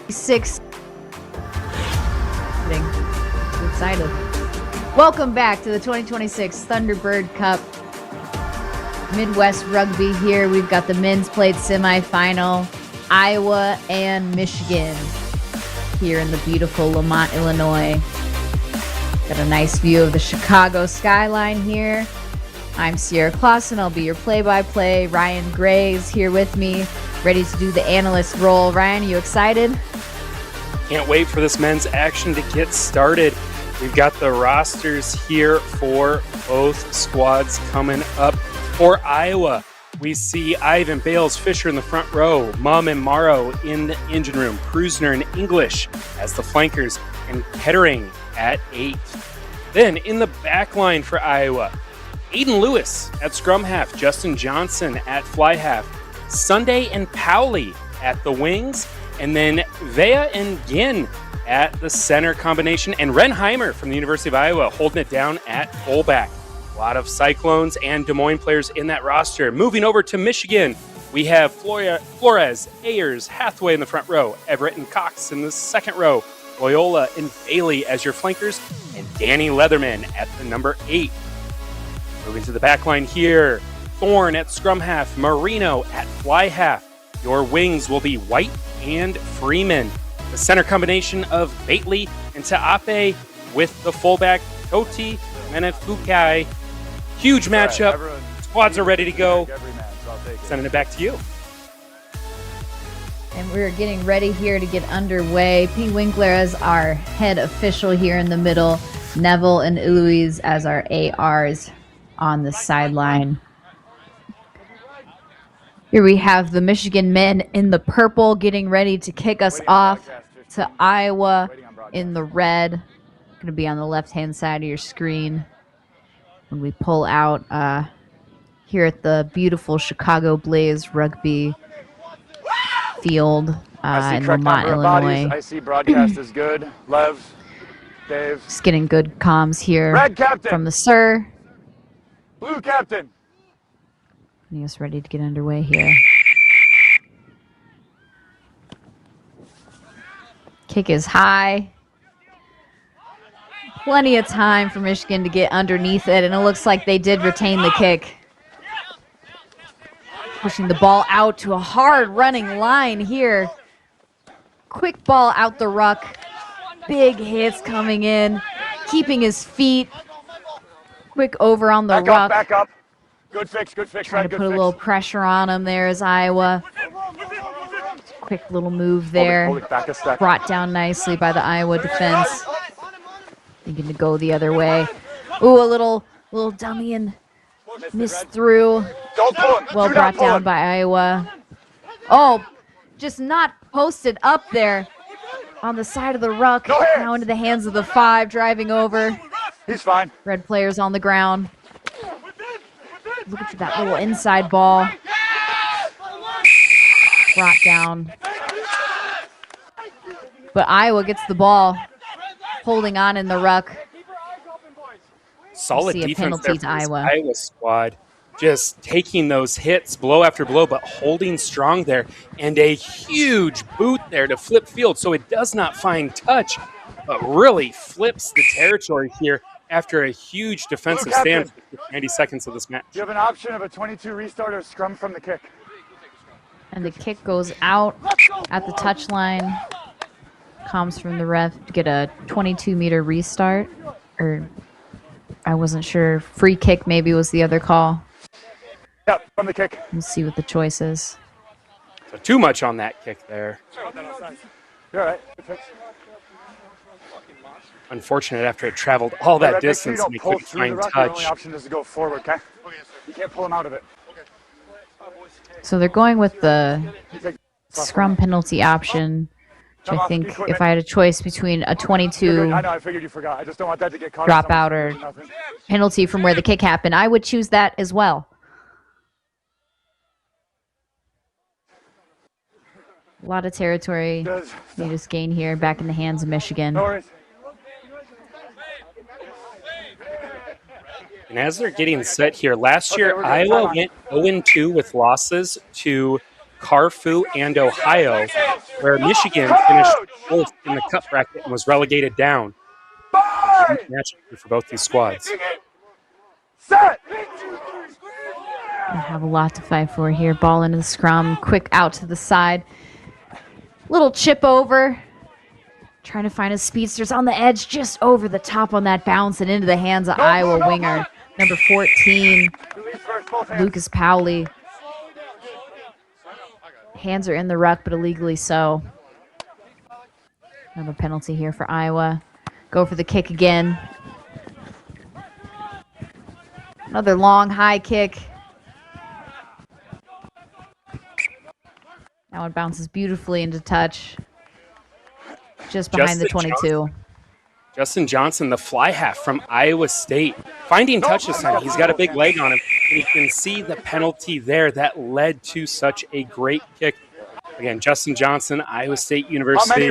6. Excited. Welcome back to the 2026 Thunderbird Cup. Midwest Rugby here. We've got the men's plate semifinal. Iowa and Michigan here in the beautiful Lamont, Illinois. Got a nice view of the Chicago skyline here. I'm Sierra Clausen. I'll be your play-by-play. Ryan Gray is here with me, ready to do the analyst role. Ryan, are you excited? Can't wait for this men's action to get started. We've got the rosters here for both squads coming up. For Iowa, we see Ivan, Bales, Fisher in the front row, Mumm and Morrow in the engine room, Prusner and English as the flankers, and Kettering at 8. Then in the back line for Iowa, Aiden Lewis at scrum half, Justin Johnson at fly half, Sunday and Powley at the wings, and then Vea and Ginn at the center combination, and Renheimer from the University of Iowa holding it down at fullback. A lot of Cyclones and Des Moines players in that roster. Moving over to Michigan, we have Flores, Ayers, Hathaway in the front row, Everett and Cox in the second row, Loyola and Bailey as your flankers, and Danny Leatherman at the number 8. Moving to the back line here, Thorne at scrum half, Marino at fly half. Your wings will be White and Freeman. The center combination of Bately and Ta'ape with the fullback Toti Menefukai. Huge matchup. Squads are ready to go. Sending it back to you. And we're getting ready here to get underway. P. Winkler as our head official here in the middle. Neville and Eloise as our ARs on the sideline. Here we have the Michigan men in the purple getting ready to kick us off to Iowa in the red. Going to be on the left-hand side of your screen when we pull out here at the beautiful Chicago Blaze Rugby field in Lamont, Illinois. I see broadcast is good. Lev, Dave. Just getting good comms here from the Sir. Blue captain. Getting us ready to get underway here. Kick is high. Plenty of time for Michigan to get underneath it, and it looks like they did retain the kick. Pushing the ball out to a hard running line here. Quick ball out the ruck. Big hits coming in. Keeping his feet. Quick over on the ruck. Back up. Good fix, Trying to put a little pressure on him there as Iowa. Quick little move there. Brought down nicely by the Iowa defense. Thinking to go the other way. Ooh, a little dummy and missed through. Well brought down by Iowa. Oh, just not posted up there on the side of the ruck. Now into the hands of the 5, driving over. He's fine. Red players on the ground. Looking for that little inside ball. Brought down. But Iowa gets the ball. Holding on in the ruck. Solid defense there for this Iowa squad. Just taking those hits blow after blow, but holding strong there. And a huge boot there to flip field, so it does not find touch, but really flips the territory here after a huge defensive stand for 90 seconds of this match. You have an option of a 22 restart or scrum from the kick. And the kick goes out at the touchline. Comms from the ref to get a 22-meter restart. Or I wasn't sure. Free kick maybe was the other call. Yeah, from the kick. Let's see what the choice is. So too much on that kick there. You're all right. Good fix. Unfortunate after it traveled all that distance and he couldn't find touch. The only option is to go forward, okay? You can't pull him out of it. So they're going with the scrum penalty option. Which I think if I had a choice between a 22 I know, I figured you forgot. I just don't want that to get caught dropout or penalty from where the kick happened, I would choose that as well. A lot of territory they just gain here back in the hands of Michigan. No worries. And as they're getting set here, last year Iowa went 0-2 with losses to Carfu and Ohio. where Michigan finished fourth in the cup bracket and was relegated down. Huge matchup for both these squads. Set. They have a lot to fight for here. Ball into the scrum, quick out to the side. Little chip over. Trying to find his speedsters on the edge, just over the top on that bounce and into the hands of Iowa winger, number 14, Lucas Powley. Hands are in the ruck, but illegally so. Another penalty here for Iowa. Go for the kick again. Another long, high kick. That one bounces beautifully into touch. Just behind the 22. Justin Johnson, the fly half from Iowa State, finding touch this time. He's got a big leg on him. And you can see the penalty there that led to such a great kick. Again, Justin Johnson, Iowa State University.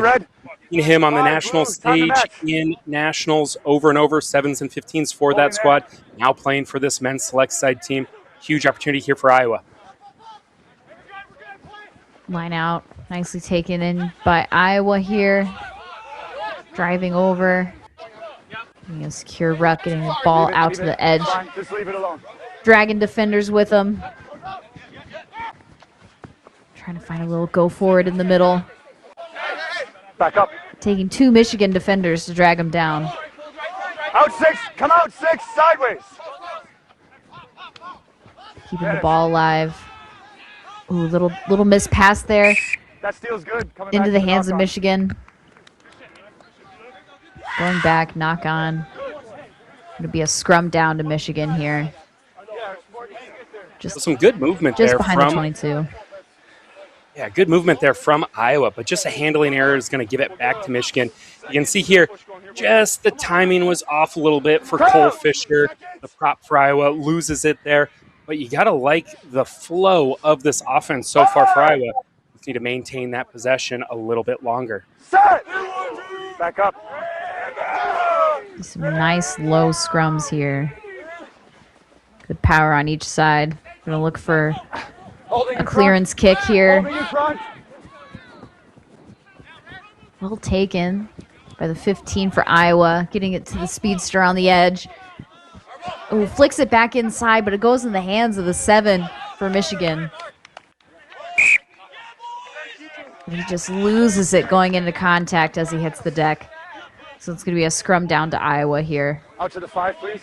Seen him on the national stage in nationals over and over, 7s and 15s for that squad. Now playing for this men's select side team. Huge opportunity here for Iowa. Line out, nicely taken in by Iowa here. Driving over. Getting a secure ruck, getting the ball out to the edge. Dragging defenders with them. Trying to find a little go forward in the middle. Back up. Taking 2 Michigan defenders to drag them down. Out 6, come out 6, sideways. Keeping the ball alive. Ooh, little miss pass there. That steal's good. Into the hands of Michigan. Going back, knock on. Going to be a scrum down to Michigan here. Just some good movement just there behind from the 22. Yeah, good movement there from Iowa, but just a handling error is going to give it back to Michigan. You can see here, just the timing was off a little bit for Cole Fisher. The prop for Iowa loses it there, but you got to like the flow of this offense so far for Iowa. Just need to maintain that possession a little bit longer. Set. Back up. Some nice low scrums here. Good power on each side. Going to look for a clearance kick here. Well taken by the 15 for Iowa. Getting it to the speedster on the edge. Oh, flicks it back inside, but it goes in the hands of the 7 for Michigan. He just loses it going into contact as he hits the deck. So it's going to be a scrum down to Iowa here. Out to the 5, please.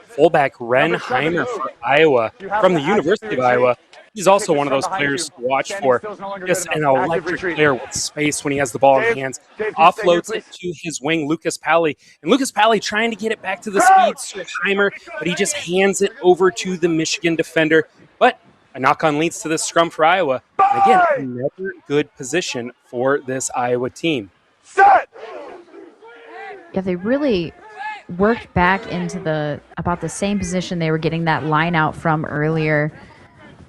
Fullback Ren Heimer for Iowa from the University of Iowa. He's also one of those players to watch for. Just an electric player with space when he has the ball in his hands. Offloads it to his wing, Lucas Powley. And Lucas Powley trying to get it back to the speedster Heimer, but he just hands it over to the Michigan defender. But a knock-on leads to this scrum for Iowa. And again, another good position for this Iowa team. Set. Yeah, they really worked back into about the same position they were getting that line out from earlier.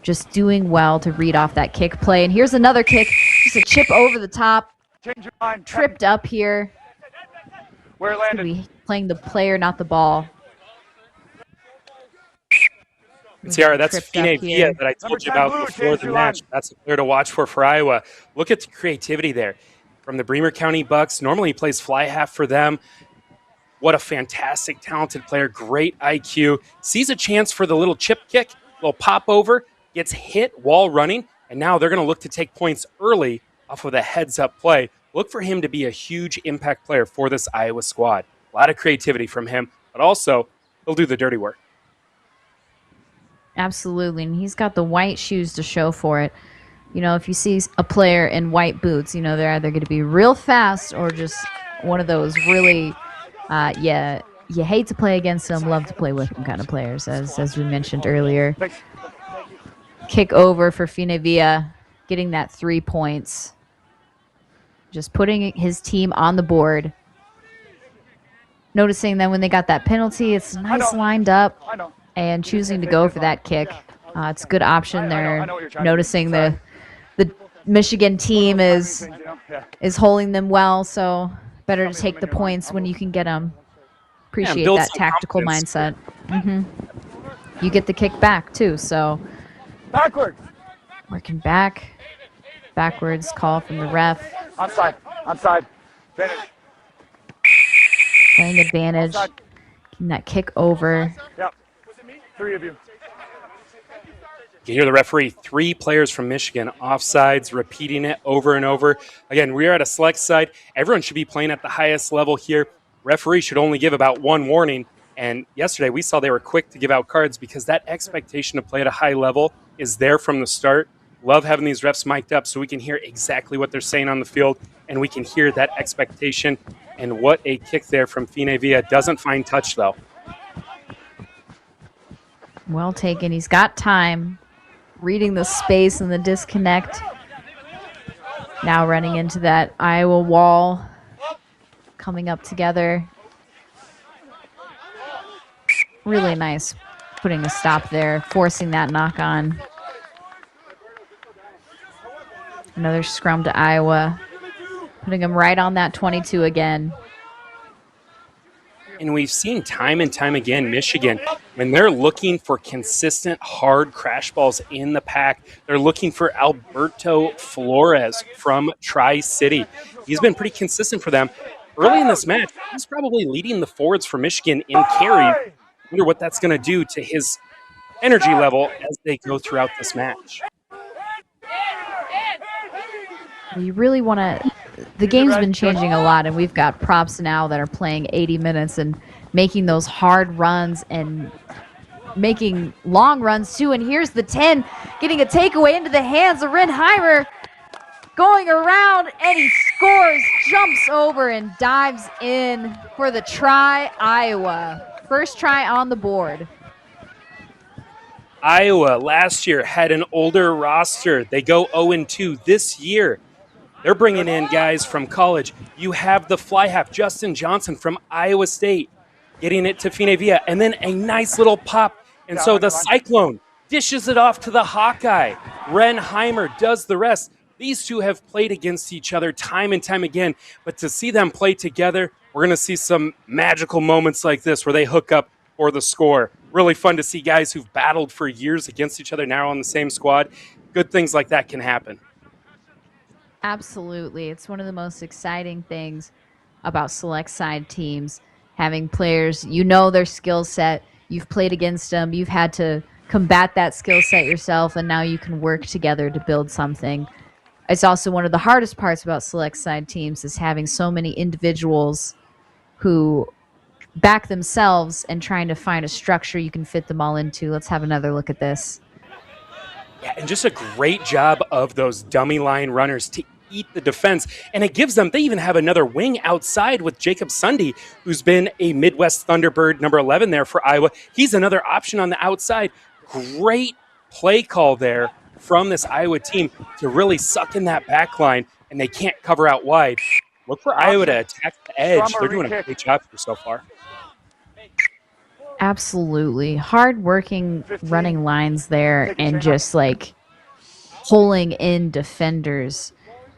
Just doing well to read off that kick play. And here's another kick. Just a chip over the top. Change your mind. Tripped up here. Where it landed. Be playing the player, not the ball. Ciara, that's Fine Villa that I told you about before the match. That's a player to watch for Iowa. Look at the creativity there. From the Bremer County Bucks. Normally he plays fly half for them. What a fantastic, talented player. Great IQ. Sees a chance for the little chip kick, little pop over, gets hit while running, and now they're going to look to take points early off of the heads-up play. Look for him to be a huge impact player for this Iowa squad. A lot of creativity from him, but also he'll do the dirty work. Absolutely, and he's got the white shoes to show for it. You know, if you see a player in white boots, you know they're either going to be real fast or just one of those really, you hate to play against them, love to play with them kind of players, as we mentioned earlier. Kick over for Fine Villa, getting that 3 points. Just putting his team on the board. Noticing that when they got that penalty, it's nice lined up and choosing to go for that kick. It's a good option there. Noticing the Michigan team is holding them well, so better to take the points when you can get them. Appreciate that tactical mindset. You get the kick back too, so Backward. working back. Backwards call from the ref. Onside. Finish. Playing advantage. Onside. Getting that kick over. Yep. 3 of you. You hear the referee, 3 players from Michigan, offsides, repeating it over and over. Again, we are at a select side. Everyone should be playing at the highest level here. Referee should only give about 1 warning. And yesterday we saw they were quick to give out cards because that expectation to play at a high level is there from the start. Love having these refs mic'd up so we can hear exactly what they're saying on the field and we can hear that expectation. And what a kick there from Fine Villa. Doesn't find touch, though. Well taken. He's got time. Reading the space and the disconnect. Now running into that Iowa wall. Coming up together. Really nice putting a stop there. Forcing that knock on. Another scrum to Iowa. Putting them right on that 22 again. And we've seen time and time again, Michigan, when they're looking for consistent, hard crash balls in the pack, they're looking for Alberto Flores from Tri-City. He's been pretty consistent for them. Early in this match, he's probably leading the forwards for Michigan in carry. I wonder what that's going to do to his energy level as they go throughout this match. You really want to... The game's been changing a lot, and we've got props now that are playing 80 minutes and making those hard runs and making long runs, too. And here's the 10, getting a takeaway into the hands of Rinheimer, going around, and he scores, jumps over, and dives in for the try, Iowa. First try on the board. Iowa last year had an older roster. They go 0-2 this year. They're bringing in guys from college. You have the fly half, Justin Johnson from Iowa State, getting it to Fine Villa, and then a nice little pop. And so the Cyclone dishes it off to the Hawkeye. Renheimer does the rest. These two have played against each other time and time again, but to see them play together, we're going to see some magical moments like this where they hook up for the score. Really fun to see guys who've battled for years against each other now on the same squad. Good things like that can happen. Absolutely. It's one of the most exciting things about select side teams, having players, you know their skill set, you've played against them, you've had to combat that skill set yourself, and now you can work together to build something. It's also one of the hardest parts about select side teams is having so many individuals who back themselves and trying to find a structure you can fit them all into. Let's have another look at this. Yeah, and just a great job of those dummy line runners to eat the defense. And it gives them, they even have another wing outside with Jacob Sunday, who's been a Midwest Thunderbird, number 11 there for Iowa. He's another option on the outside. Great play call there from this Iowa team to really suck in that back line, and they can't cover out wide. Look for Iowa to attack the edge. They're doing a great job here so far. Absolutely. Hard-working running lines there and just like pulling in defenders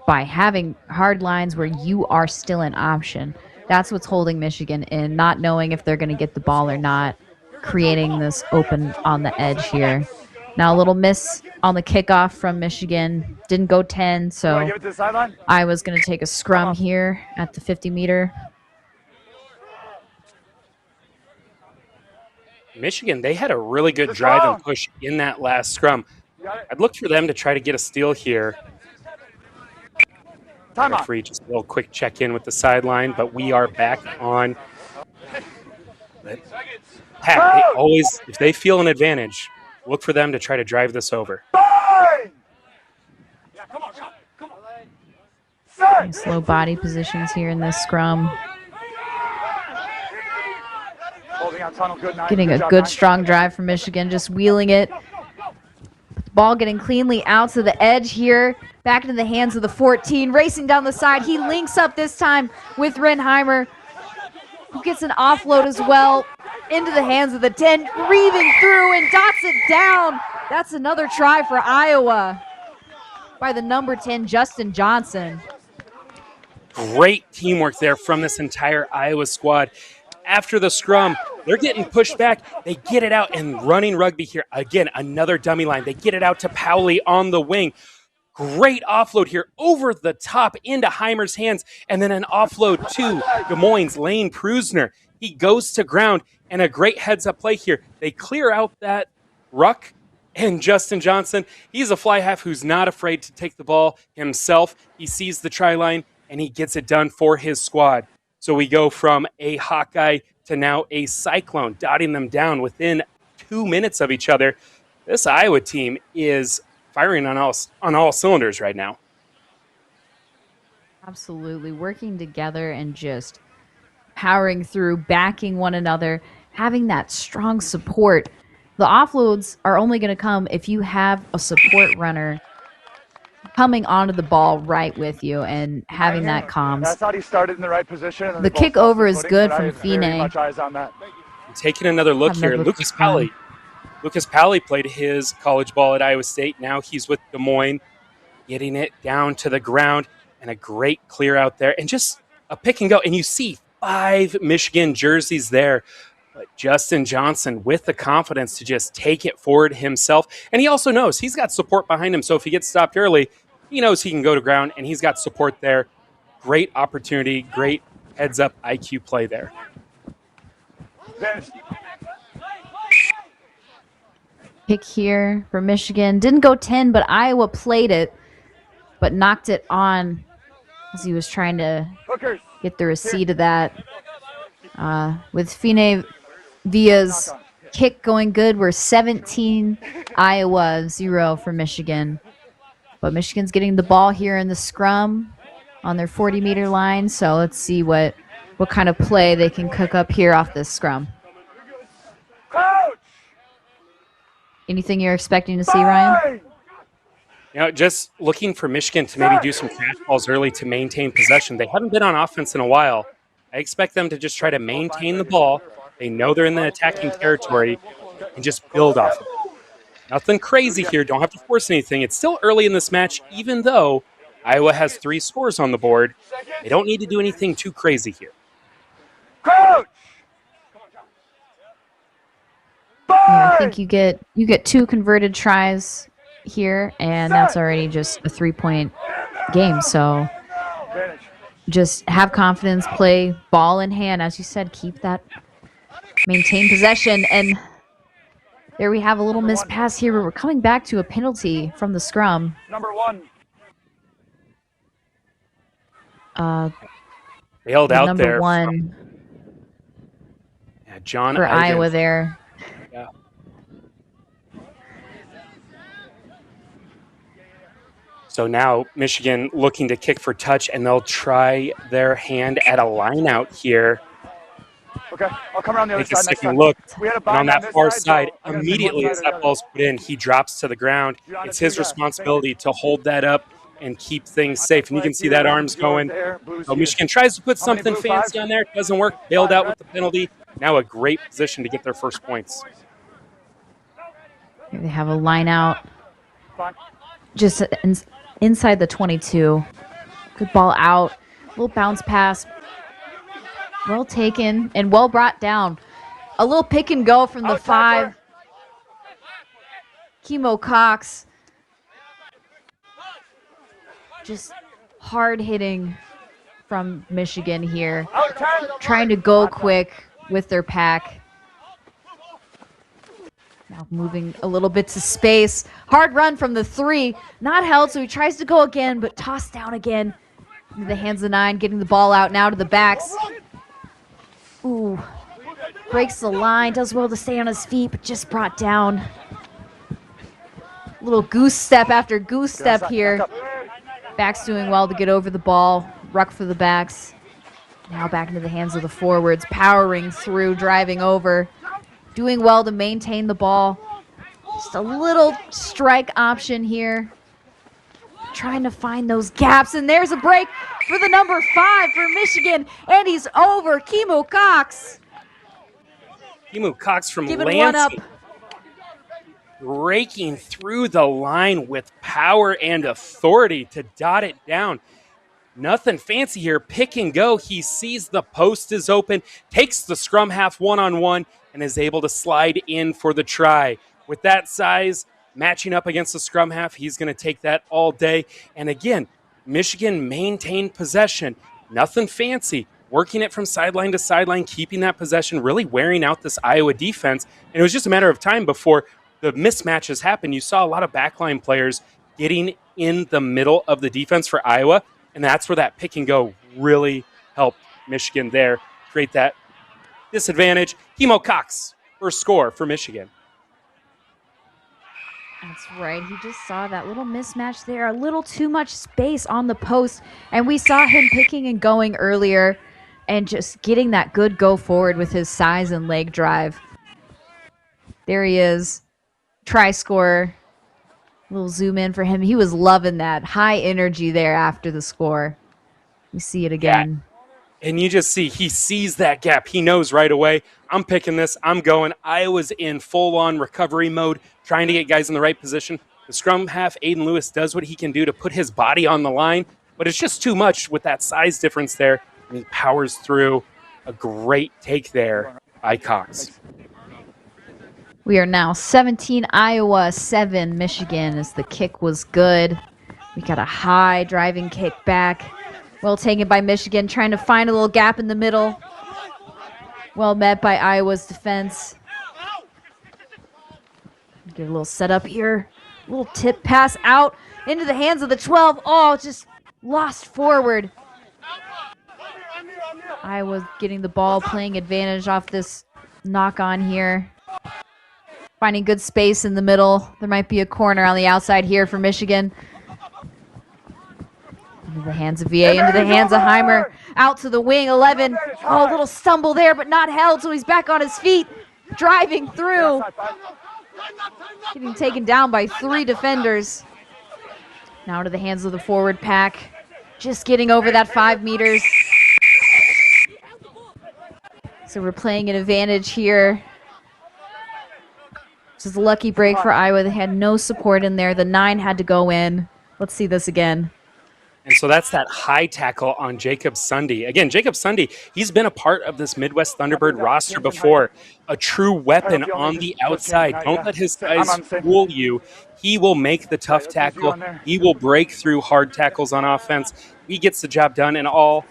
by having hard lines where you are still an option. That's what's holding Michigan in, not knowing if they're going to get the ball or not, creating this open on the edge here. Now a little miss on the kickoff from Michigan. Didn't go 10, so Iowa's going to take a scrum here at the 50-meter. Michigan, they had a really good drive and push in that last scrum. I'd look for them to try to get a steal here. Referee, just a little quick check-in with the sideline, but we are back on. Pat, they always, if they feel an advantage, look for them to try to drive this over. Nice low body positions here in this scrum. Getting a good strong drive from Michigan, just wheeling it. The ball getting cleanly out to the edge here. Back into the hands of the 14, racing down the side. He links up this time with Rinheimer, who gets an offload as well into the hands of the 10, reaving through and dots it down. That's another try for Iowa by the number 10, Justin Johnson. Great teamwork there from this entire Iowa squad. After the scrum, they're getting pushed back. They get it out and running rugby here. Again, another dummy line. They get it out to Powley on the wing. Great offload here over the top into Heimer's hands, and then an offload to Des Moines' Lane Prusner. He goes to ground, and a great heads-up play here. They clear out that ruck, and Justin Johnson, he's a fly half who's not afraid to take the ball himself. He sees the try line, and he gets it done for his squad. So we go from a Hawkeye to now a Cyclone, dotting them down within 2 minutes of each other. This Iowa team is firing on all cylinders right now. Absolutely. Working together and just powering through, backing one another, having that strong support. The offloads are only going to come if you have a support runner coming onto the ball right with you and having that comms. I thought he started in the right position. The kick over is good from Fine. Taking another look here, Lucas Pally. Lucas Pally played his college ball at Iowa State. Now he's with Des Moines, getting it down to the ground, and a great clear out there, and just a pick and go. And you see 5 Michigan jerseys there. But Justin Johnson with the confidence to just take it forward himself. And he also knows he's got support behind him. So if he gets stopped early, he knows he can go to ground, and he's got support there. Great opportunity, great heads-up IQ play there. Pick here for Michigan. Didn't go 10, but Iowa played it, but knocked it on as he was trying to get the receipt of that. With Fine Villa's kick going good, we're 17 Iowa, 0 for Michigan. But Michigan's getting the ball here in the scrum on their 40-meter line, so let's see what kind of play they can cook up here off this scrum. Anything you're expecting to see, Ryan? You know, just looking for Michigan to maybe do some crash balls early to maintain possession. They haven't been on offense in a while. I expect them to just try to maintain the ball. They know they're in the attacking territory and just build off of it. Nothing crazy here. Don't have to force anything. It's still early in this match, even though Iowa has 3 scores on the board. They don't need to do anything too crazy here. Coach! Yeah, I think you get 2 converted tries here, and that's already just a 3-point game. So just have confidence, play ball in hand. As you said, keep that, maintain possession. And there we have a little missed pass here, but we're coming back to a penalty from the scrum. Number 1. Bailed out number there. 1 John for Ivins. Iowa there. Yeah. So now Michigan looking to kick for touch, and they'll try their hand at a line out here. Okay, I'll come around the other Take a side next second time. look, We had a and bind on that this far so side, I'm gonna take immediately one as side that or the ball's put in, he drops to the ground. You're on It's a his two-guy. responsibility to hold that up and keep things safe. And you can see that arm's going. So Michigan tries to put How many something blue fancy fives? on there. It doesn't work. Bailed 5 out red? with the penalty. Now a great position to get their first points. Here they have a line out Fine. just inside the 22. Good ball out. Little bounce pass. Well taken and well brought down. A little pick and go from the Outside 5. Chemo Cox. Just hard hitting from Michigan here. Trying to go quick with their pack. Now moving a little bit to space. Hard run from the 3. Not held, so he tries to go again, but tossed down again. Into the hands of 9, getting the ball out now to the backs. Ooh. Breaks the line, does well to stay on his feet, but just brought down. Little goose step after goose step here. Backs doing well to get over the ball. Ruck for the backs. Now back into the hands of the forwards. Powering through, driving over. Doing well to maintain the ball. Just a little strike option here. Trying to find those gaps. And there's a break for the number 5 for Michigan. And he's over. Chemo Cox. Chemo Cox from Giving one up. Lansing. Breaking through the line with power and authority to dot it down. Nothing fancy here. Pick and go. He sees the post is open, takes the scrum half one-on-one, and is able to slide in for the try. With that size, matching up against the scrum half. He's going to take that all day. And again, Michigan maintained possession. Nothing fancy. Working it from sideline to sideline, keeping that possession, really wearing out this Iowa defense. And it was just a matter of time before the mismatches happened. You saw a lot of backline players getting in the middle of the defense for Iowa. And that's where that pick and go really helped Michigan there create that disadvantage. Hemo Cox, first score for Michigan. That's right. He just saw that little mismatch there, a little too much space on the post. And we saw him picking and going earlier and just getting that good go forward with his size and leg drive. There he is. Try score. Little zoom in for him. He was loving that high energy there after the score. We see it again. Yeah. And you just see, he sees that gap. He knows right away, I'm picking this, I'm going. Iowa's in full-on recovery mode, trying to get guys in the right position. The scrum half, Aiden Lewis, does what he can do to put his body on the line, but it's just too much with that size difference there, and he powers through. A great take there by Cox. We are now 17 Iowa, 7 Michigan, as the kick was good. We got a high driving kick back. Well taken by Michigan, trying to find a little gap in the middle. Well met by Iowa's defense. Get a little setup here. A little tip pass out into the hands of the 12. Oh, just lost forward. Iowa getting the ball, playing advantage off this knock on here. Finding good space in the middle. There might be a corner on the outside here for Michigan. Into the hands of VA, into the hands of Heimer. Out to the wing, 11. Oh, a little stumble there, but not held, so he's back on his feet. Driving through. Getting taken down by 3 defenders. Now to the hands of the forward pack. Just getting over that 5 meters. So we're playing an advantage here. This is a lucky break for Iowa. They had no support in there. The 9 had to go in. Let's see this again. And so that's that high tackle on Jacob Sunday. Again, Jacob Sunday, he's been a part of this Midwest Thunderbird roster before. A true weapon on the outside. Don't let his size fool you. He will make the tough tackle. He will break through hard tackles on offense. He gets the job done in all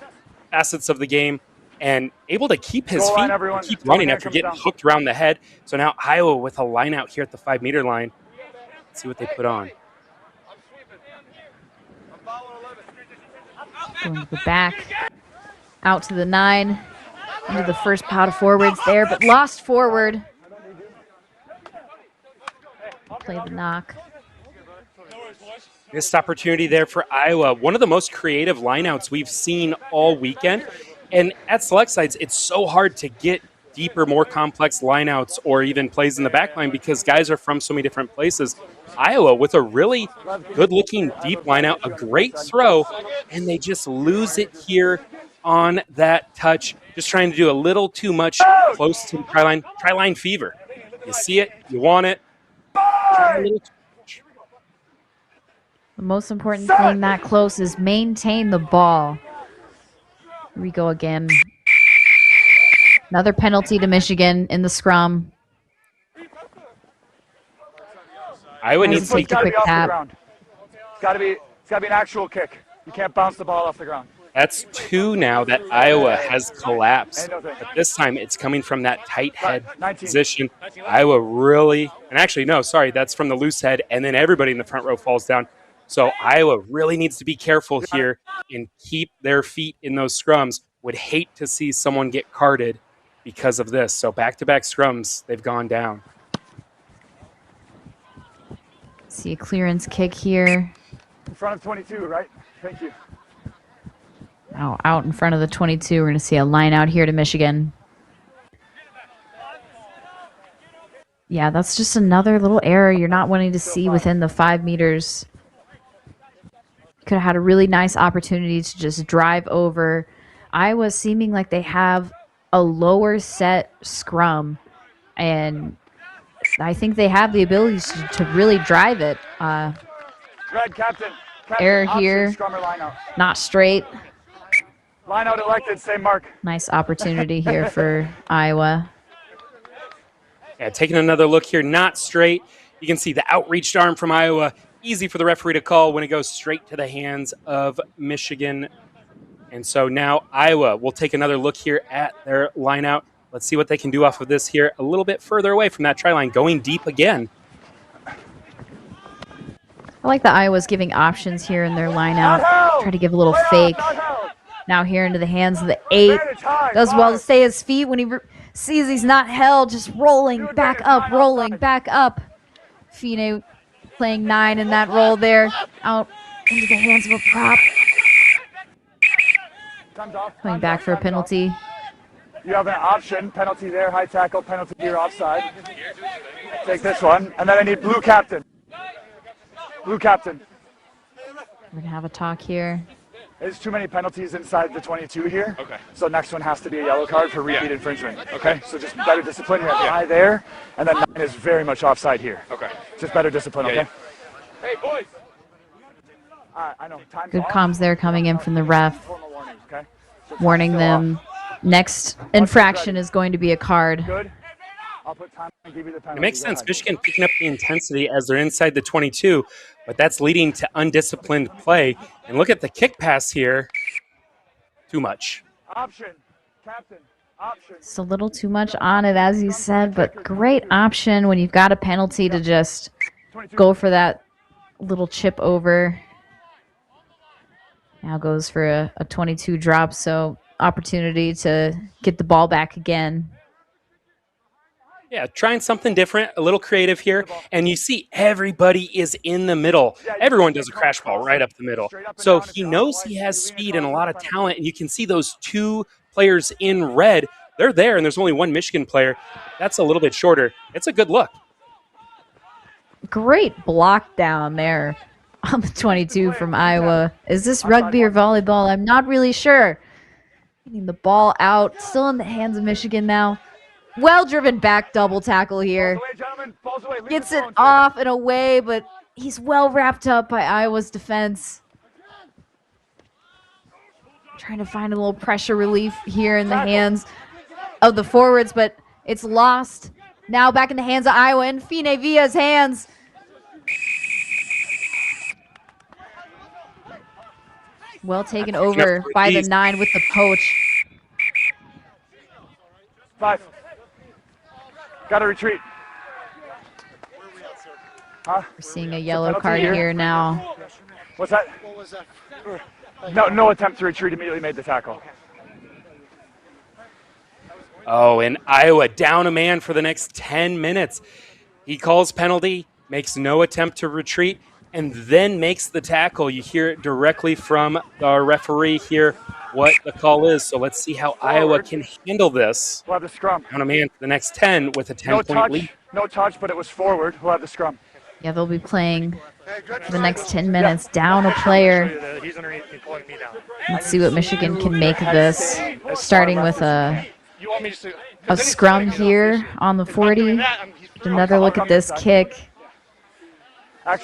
facets of the game and able to keep his feet and keep running after getting hooked around the head. So now Iowa with a line out here at the 5 meter line. Let's see what they put on. Going to the back, out to the 9, into the first pot of forwards there, but lost forward. Play the knock. Missed opportunity there for Iowa. One of the most creative lineouts we've seen all weekend. And at select sides, it's so hard to get deeper, more complex lineouts or even plays in the back line because guys are from so many different places. Iowa with a really good-looking deep lineout, a great throw, and they just lose it here on that touch. Just trying to do a little too much close to the try line. Try line fever. You see it, you want it. The most important thing that close is maintain the ball. Here we go again. Another penalty to Michigan in the scrum. Iowa needs to take a quick tap. It's got to be an actual kick. You can't bounce the ball off the ground. That's 2 now that Iowa has collapsed. But this time it's coming from that tight head position. Iowa really, and actually, no, sorry, that's from the loose head, and then everybody in the front row falls down. So Iowa really needs to be careful here and keep their feet in those scrums. Would hate to see someone get carded because of this. So back-to-back scrums, they've gone down. See a clearance kick here. In front of 22, right? Thank you. Oh, out in front of the 22. We're going to see a line out here to Michigan. Yeah, that's just another little error you're not wanting to see within the 5 meters. Could have had a really nice opportunity to just drive over. Iowa seeming like they have a lower set scrum, and I think they have the ability to really drive it. Captain, Error here, not straight. Line out elected, same mark. Nice opportunity here for Iowa. Yeah, taking another look here, not straight. You can see the outreached arm from Iowa. Easy for the referee to call when it goes straight to the hands of Michigan. And so now Iowa will take another look here at their line out. Let's see what they can do off of this here. A little bit further away from that try line, going deep again. I like the Iowa's giving options here in their line out. Try to give a little fake. Now here into the hands of the 8. Does well to stay his feet when he sees he's not held. Just rolling back up, rolling back up. Fine playing 9 in that roll there. Out into the hands of a prop. Coming back for a penalty. You have an option, penalty there, high tackle, penalty here, offside. Take this one, and then I need blue captain. Blue captain. We're gonna have a talk here. There's too many penalties inside the 22 here. Okay. So next one has to be a yellow card for repeat infringement. Okay. So just better discipline. You have high there, and then 9 is very much offside here. Okay. Just better discipline. Okay. Hey boys. I know. Good comms there coming in from the ref, warning them. Next infraction is going to be a card. Good. I'll put time and give you the penalty. It makes sense. Michigan picking up the intensity as they're inside the 22, but that's leading to undisciplined play. And look at the kick pass here. Too much. Option, captain, option. It's a little too much on it, as you said, but great option when you've got a penalty to just go for that little chip over. Now goes for a 22 drop, so opportunity to get the ball back again. Yeah, trying something different, a little creative here. And you see everybody is in the middle. Everyone does a crash ball right up the middle. So he knows he has speed and a lot of talent. And you can see those 2 players in red. They're there, and there's only 1 Michigan player. That's a little bit shorter. It's a good look. Great block down there on the 22 from Iowa. Is this rugby or volleyball? I'm not really sure. Getting the ball out. Still in the hands of Michigan now. Well-driven back double tackle here. Gets it off and away, but he's well wrapped up by Iowa's defense. Trying to find a little pressure relief here in the hands of the forwards, but it's lost. Now back in the hands of Iowa and Fine Villa's hands. Well taken over by the 9 with the poach. 5. Got to retreat. We're seeing a yellow card here now. What's that? What was that? No attempt to retreat. Immediately made the tackle. Oh, and Iowa down a man for the next 10 minutes. He calls penalty, makes no attempt to retreat, and then makes the tackle. You hear it directly from our referee here what the call is. So let's see how Iowa can handle this. We'll have the scrum. Down a man for the next 10 with a 10-point lead. No touch, but it was forward. We'll have the scrum. Yeah, they'll be playing for the next 10 minutes. Down a player. Let's see what Michigan can make of this. Starting with a scrum here on the 40. Another look at this kick.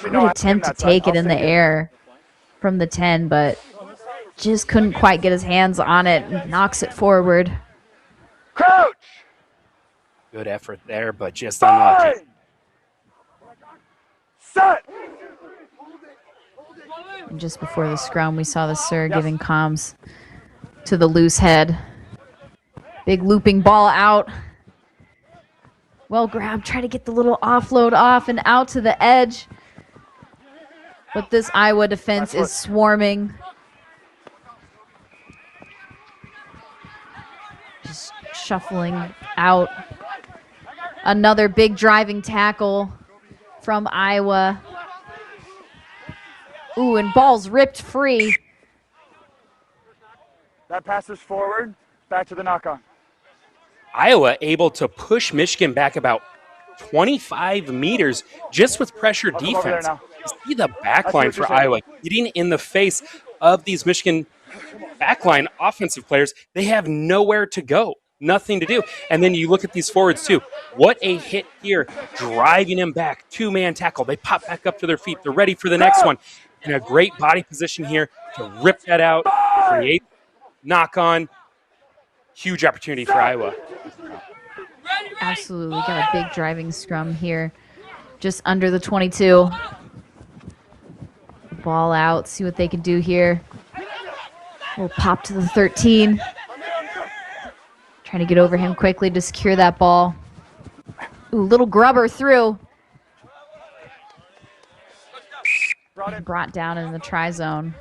Good attempt to take it in the air from the 10, but just couldn't quite get his hands on it and knocks it forward. Crouch! Good effort there, but just unlucky. Set! And just before the scrum, we saw the Sir giving comms to the loose head. Big looping ball out. Well grabbed, try to get the little offload off and out to the edge. But this Iowa defense is swarming. Just shuffling out. Another big driving tackle from Iowa. Ooh, and ball's ripped free. That passes forward, back to the knock-on. Iowa able to push Michigan back about 25 meters just with pressure defense. You see the backline for Iowa getting in the face of these Michigan backline offensive players. They have nowhere to go, nothing to do. And then you look at these forwards too. What a hit here, driving him back. 2-man tackle. They pop back up to their feet. They're ready for the next one. In a great body position here to rip that out, create knock on. Huge opportunity for Iowa. Absolutely. Got a big driving scrum here. just under the 22. Ball out, see what they can do here. We'll pop to the 13. Trying to get over him quickly to secure that ball. Ooh, little grubber through. Brought down in the try zone.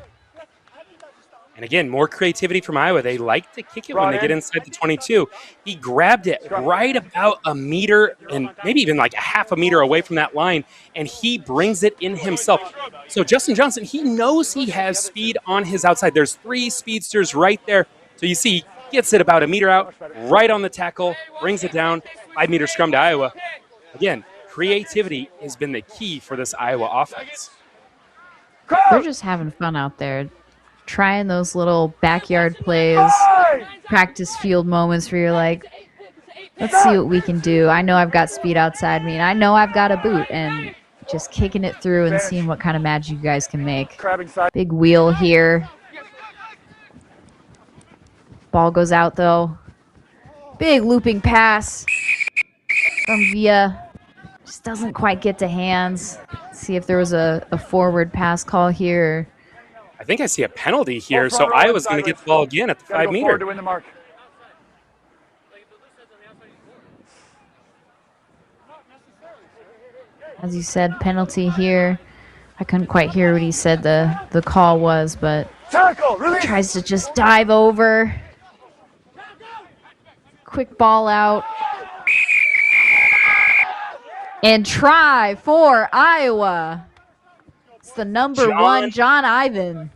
And again, more creativity from Iowa. They like to kick it when they get inside the 22. He grabbed it right about a meter and maybe even like a half a meter away from that line, and he brings it in himself. So Justin Johnson, he knows he has speed on his outside. There's 3 speedsters right there. So you see, he gets it about a meter out, right on the tackle, brings it down, 5-meter scrum to Iowa. Again, creativity has been the key for this Iowa offense. They're just having fun out there. Trying those little backyard plays, practice field moments where you're like, let's see what we can do. I know I've got speed outside me, and I know I've got a boot, and just kicking it through and seeing what kind of magic you guys can make. Big wheel here. Ball goes out, though. Big looping pass from Villa. Just doesn't quite get to hands. Let's see if there was a forward pass call here. I think I see a penalty here, so Iowa's going to get the ball again at the 5-meter. As you said, penalty here. I couldn't quite hear what he said the call was, but tries to just dive over. Quick ball out. And try for Iowa. It's the number 1, John Ivan.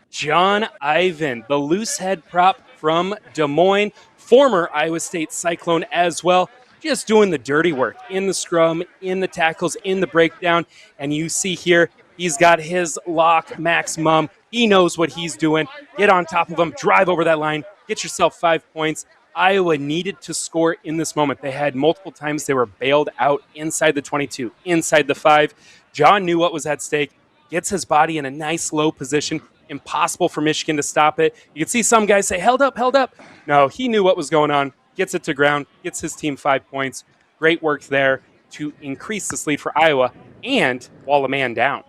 John Ivan, the loose head prop from Des Moines, former Iowa State Cyclone as well, just doing the dirty work in the scrum, in the tackles, in the breakdown. And you see here, he's got his lock maximum. He knows what he's doing. Get on top of him, drive over that line, get yourself 5 points. Iowa needed to score in this moment. They had multiple times they were bailed out inside the 22, inside the 5. John knew what was at stake, gets his body in a nice low position. Impossible for Michigan to stop it. You can see some guys say, held up, held up. No, he knew what was going on, gets it to ground, gets his team 5 points. Great work there to increase this lead for Iowa and wall a man down.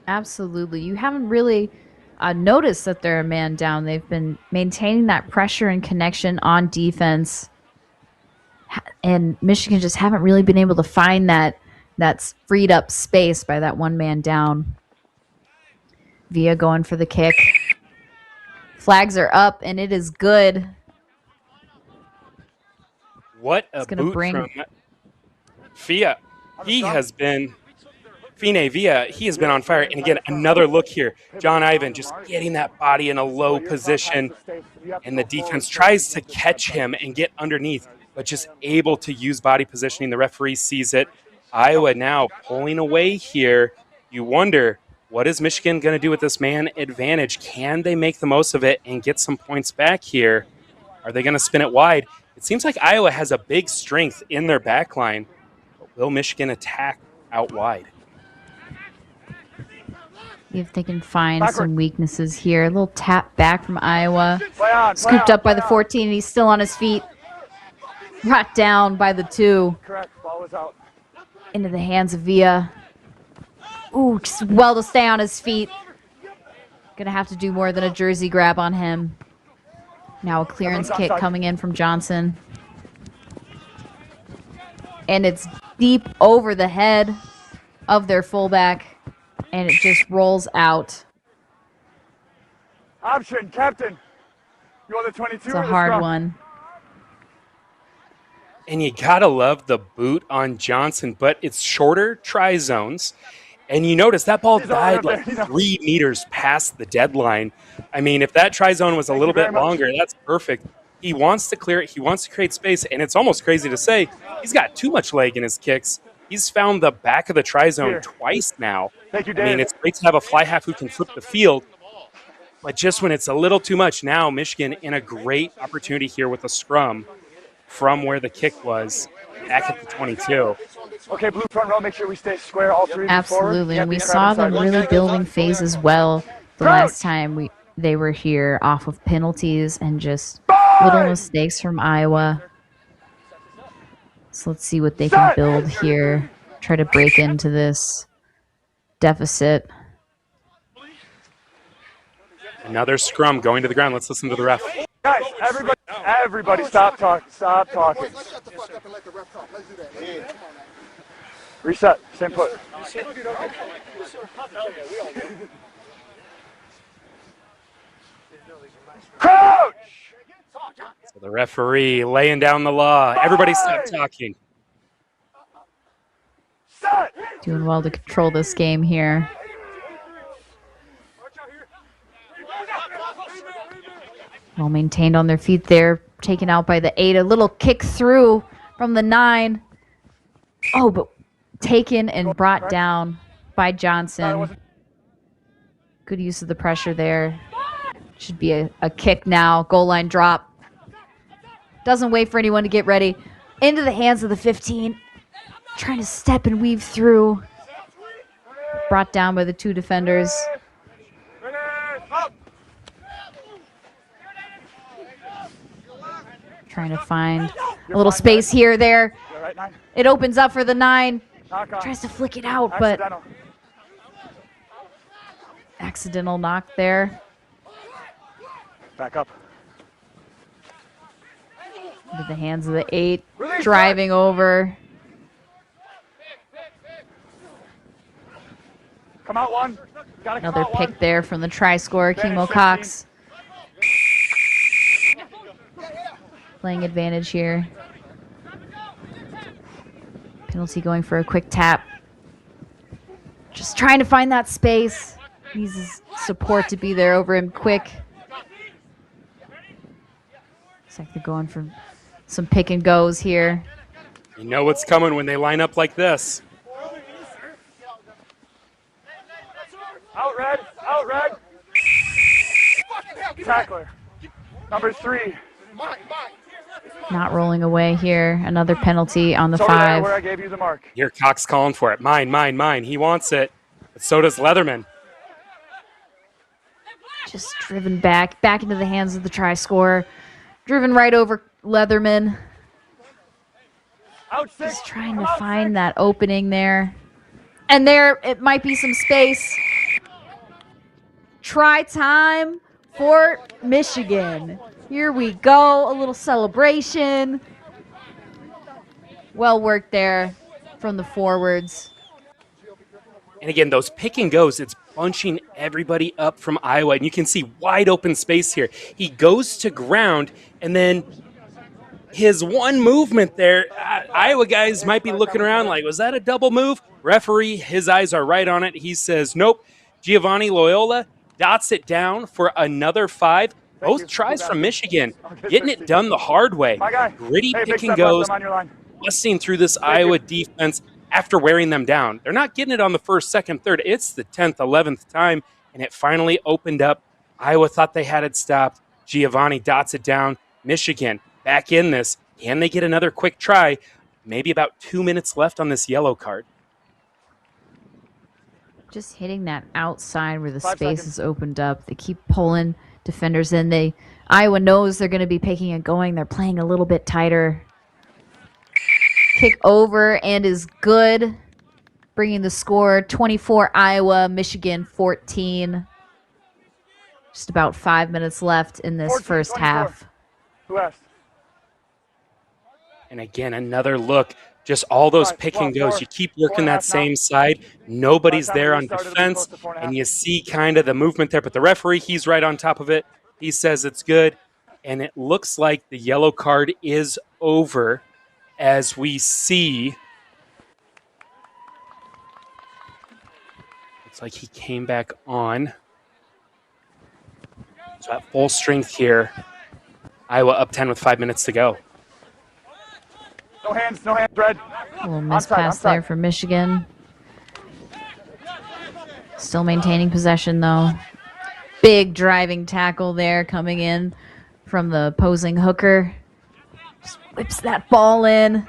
Absolutely. You haven't really noticed that they're a man down. They've been maintaining that pressure and connection on defense. And Michigan just haven't really been able to find that freed up space by that one man down. Villa going for the kick. Flags are up, and it is good. What a boot from Villa. He has been on fire. And again, another look here. John Ivan just getting that body in a low position, and the defense tries to catch him and get underneath, but just able to use body positioning. The referee sees it. Iowa now pulling away here. You wonder, what is Michigan going to do with this man advantage? Can they make the most of it and get some points back here? Are they going to spin it wide? It seems like Iowa has a big strength in their back line. But will Michigan attack out wide? If they can find some weaknesses here. A little tap back from Iowa. Scooped up by the 14. He's still on his feet. Brought down by the 2. Correct. Ball was out. Into the hands of Villa. Ooh, just well to stay on his feet. Gonna have to do more than a jersey grab on him. Now a clearance kick coming in from Johnson. And it's deep over the head of their fullback. And it just rolls out. Option, captain. You want the 22? It's a hard one. And you gotta love the boot on Johnson, but it's shorter try zones. And you notice that ball died like 3 meters past the deadline. I mean, if that try zone was a little bit longer, that's perfect. He wants to clear it. He wants to create space. And it's almost crazy to say, he's got too much leg in his kicks. He's found the back of the try zone twice now. Thank you, I mean, it's great to have a fly half who can flip the field. But just when it's a little too much, now Michigan in a great opportunity here with a scrum from where the kick was back at the 22. Okay, blue front row, make sure we stay square, all 3. Absolutely, and we saw them really building phases well the last time they were here off of penalties and just little mistakes from Iowa. So let's see what they can build here. Try to break into this deficit. Another scrum going to the ground. Let's listen to the ref. Guys, everybody stop talking. Stop talking. Reset. Same put. Coach! So the referee laying down the law. Everybody stop talking. Doing well to control this game here. Well maintained on their feet there. Taken out by the 8. A little kick through from the 9. Oh, but taken and brought down by Johnson. Good use of the pressure there. Should be a kick now. Goal line drop. Doesn't wait for anyone to get ready. Into the hands of the 15. Trying to step and weave through. Brought down by the 2 defenders. Trying to find a little space here, there. It opens up for the 9. Tries to flick it out, but accidental knock there. Back up. Into the hands of the 8. Driving over. Come out one. Another pick there from the try scorer, Kimo Cox. Playing advantage here. Penalty going for a quick tap. Just trying to find that space. Needs his support to be there over him quick. Looks like they're going for some pick and goes here. You know what's coming when they line up like this. Out red. Out red. Tackler. Number 3. Not rolling away here. Another penalty on the 5. Where I gave you the mark. Here Cox calling for it. Mine, mine, mine. He wants it. But so does Leatherman. Just driven back into the hands of the try scorer. Driven right over Leatherman. Just trying to find that opening there. And there, it might be some space. Try time for Michigan. Here we go, a little celebration. Well worked there from the forwards. And again, those pick and goes, it's bunching everybody up from Iowa. And you can see wide open space here. He goes to ground, and then his one movement there, Iowa guys might be looking around like, was that a double move? Referee, his eyes are right on it. He says, nope. Giovanni Loyola dots it down for another 5. Both tries from Michigan, getting it done the hard way. Gritty pick and goes, busting through this Iowa defense after wearing them down. They're not getting it on the 1st, 2nd, 3rd. It's the 10th, 11th time, and it finally opened up. Iowa thought they had it stopped. Giovanni dots it down. Michigan back in this. Can they get another quick try? Maybe about 2 minutes left on this yellow card. Just hitting that outside where the space is opened up. They keep pulling defenders in. Iowa knows they're going to be picking and going. They're playing a little bit tighter. Kick over and is good. Bringing the score 24 Iowa, Michigan 14. Just about 5 minutes left in this first half. Who asked? And again, another look. Just all those pick and goes. You keep working that same side. Nobody's there on defense, and you see kind of the movement there. But the referee, he's right on top of it. He says it's good. And it looks like the yellow card is over as we see. Looks like he came back on. So at full strength here. Iowa up 10 with 5 minutes to go. No hands, Brad. A little mispass there for Michigan. Still maintaining possession, though. Big driving tackle there coming in from the opposing hooker. Just whips that ball in.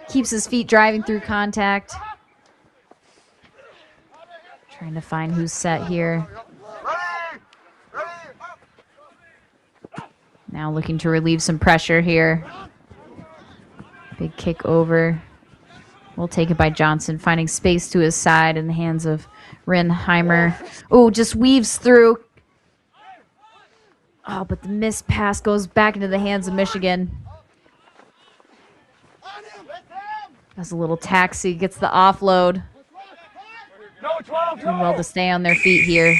Keeps his feet driving through contact. Trying to find who's set here. Now looking to relieve some pressure here. Big kick over. We'll take it by Johnson, finding space to his side in the hands of Rinheimer. Oh, just weaves through. Oh, but the missed pass goes back into the hands of Michigan. Does a little taxi, gets the offload. Doing well to stay on their feet here.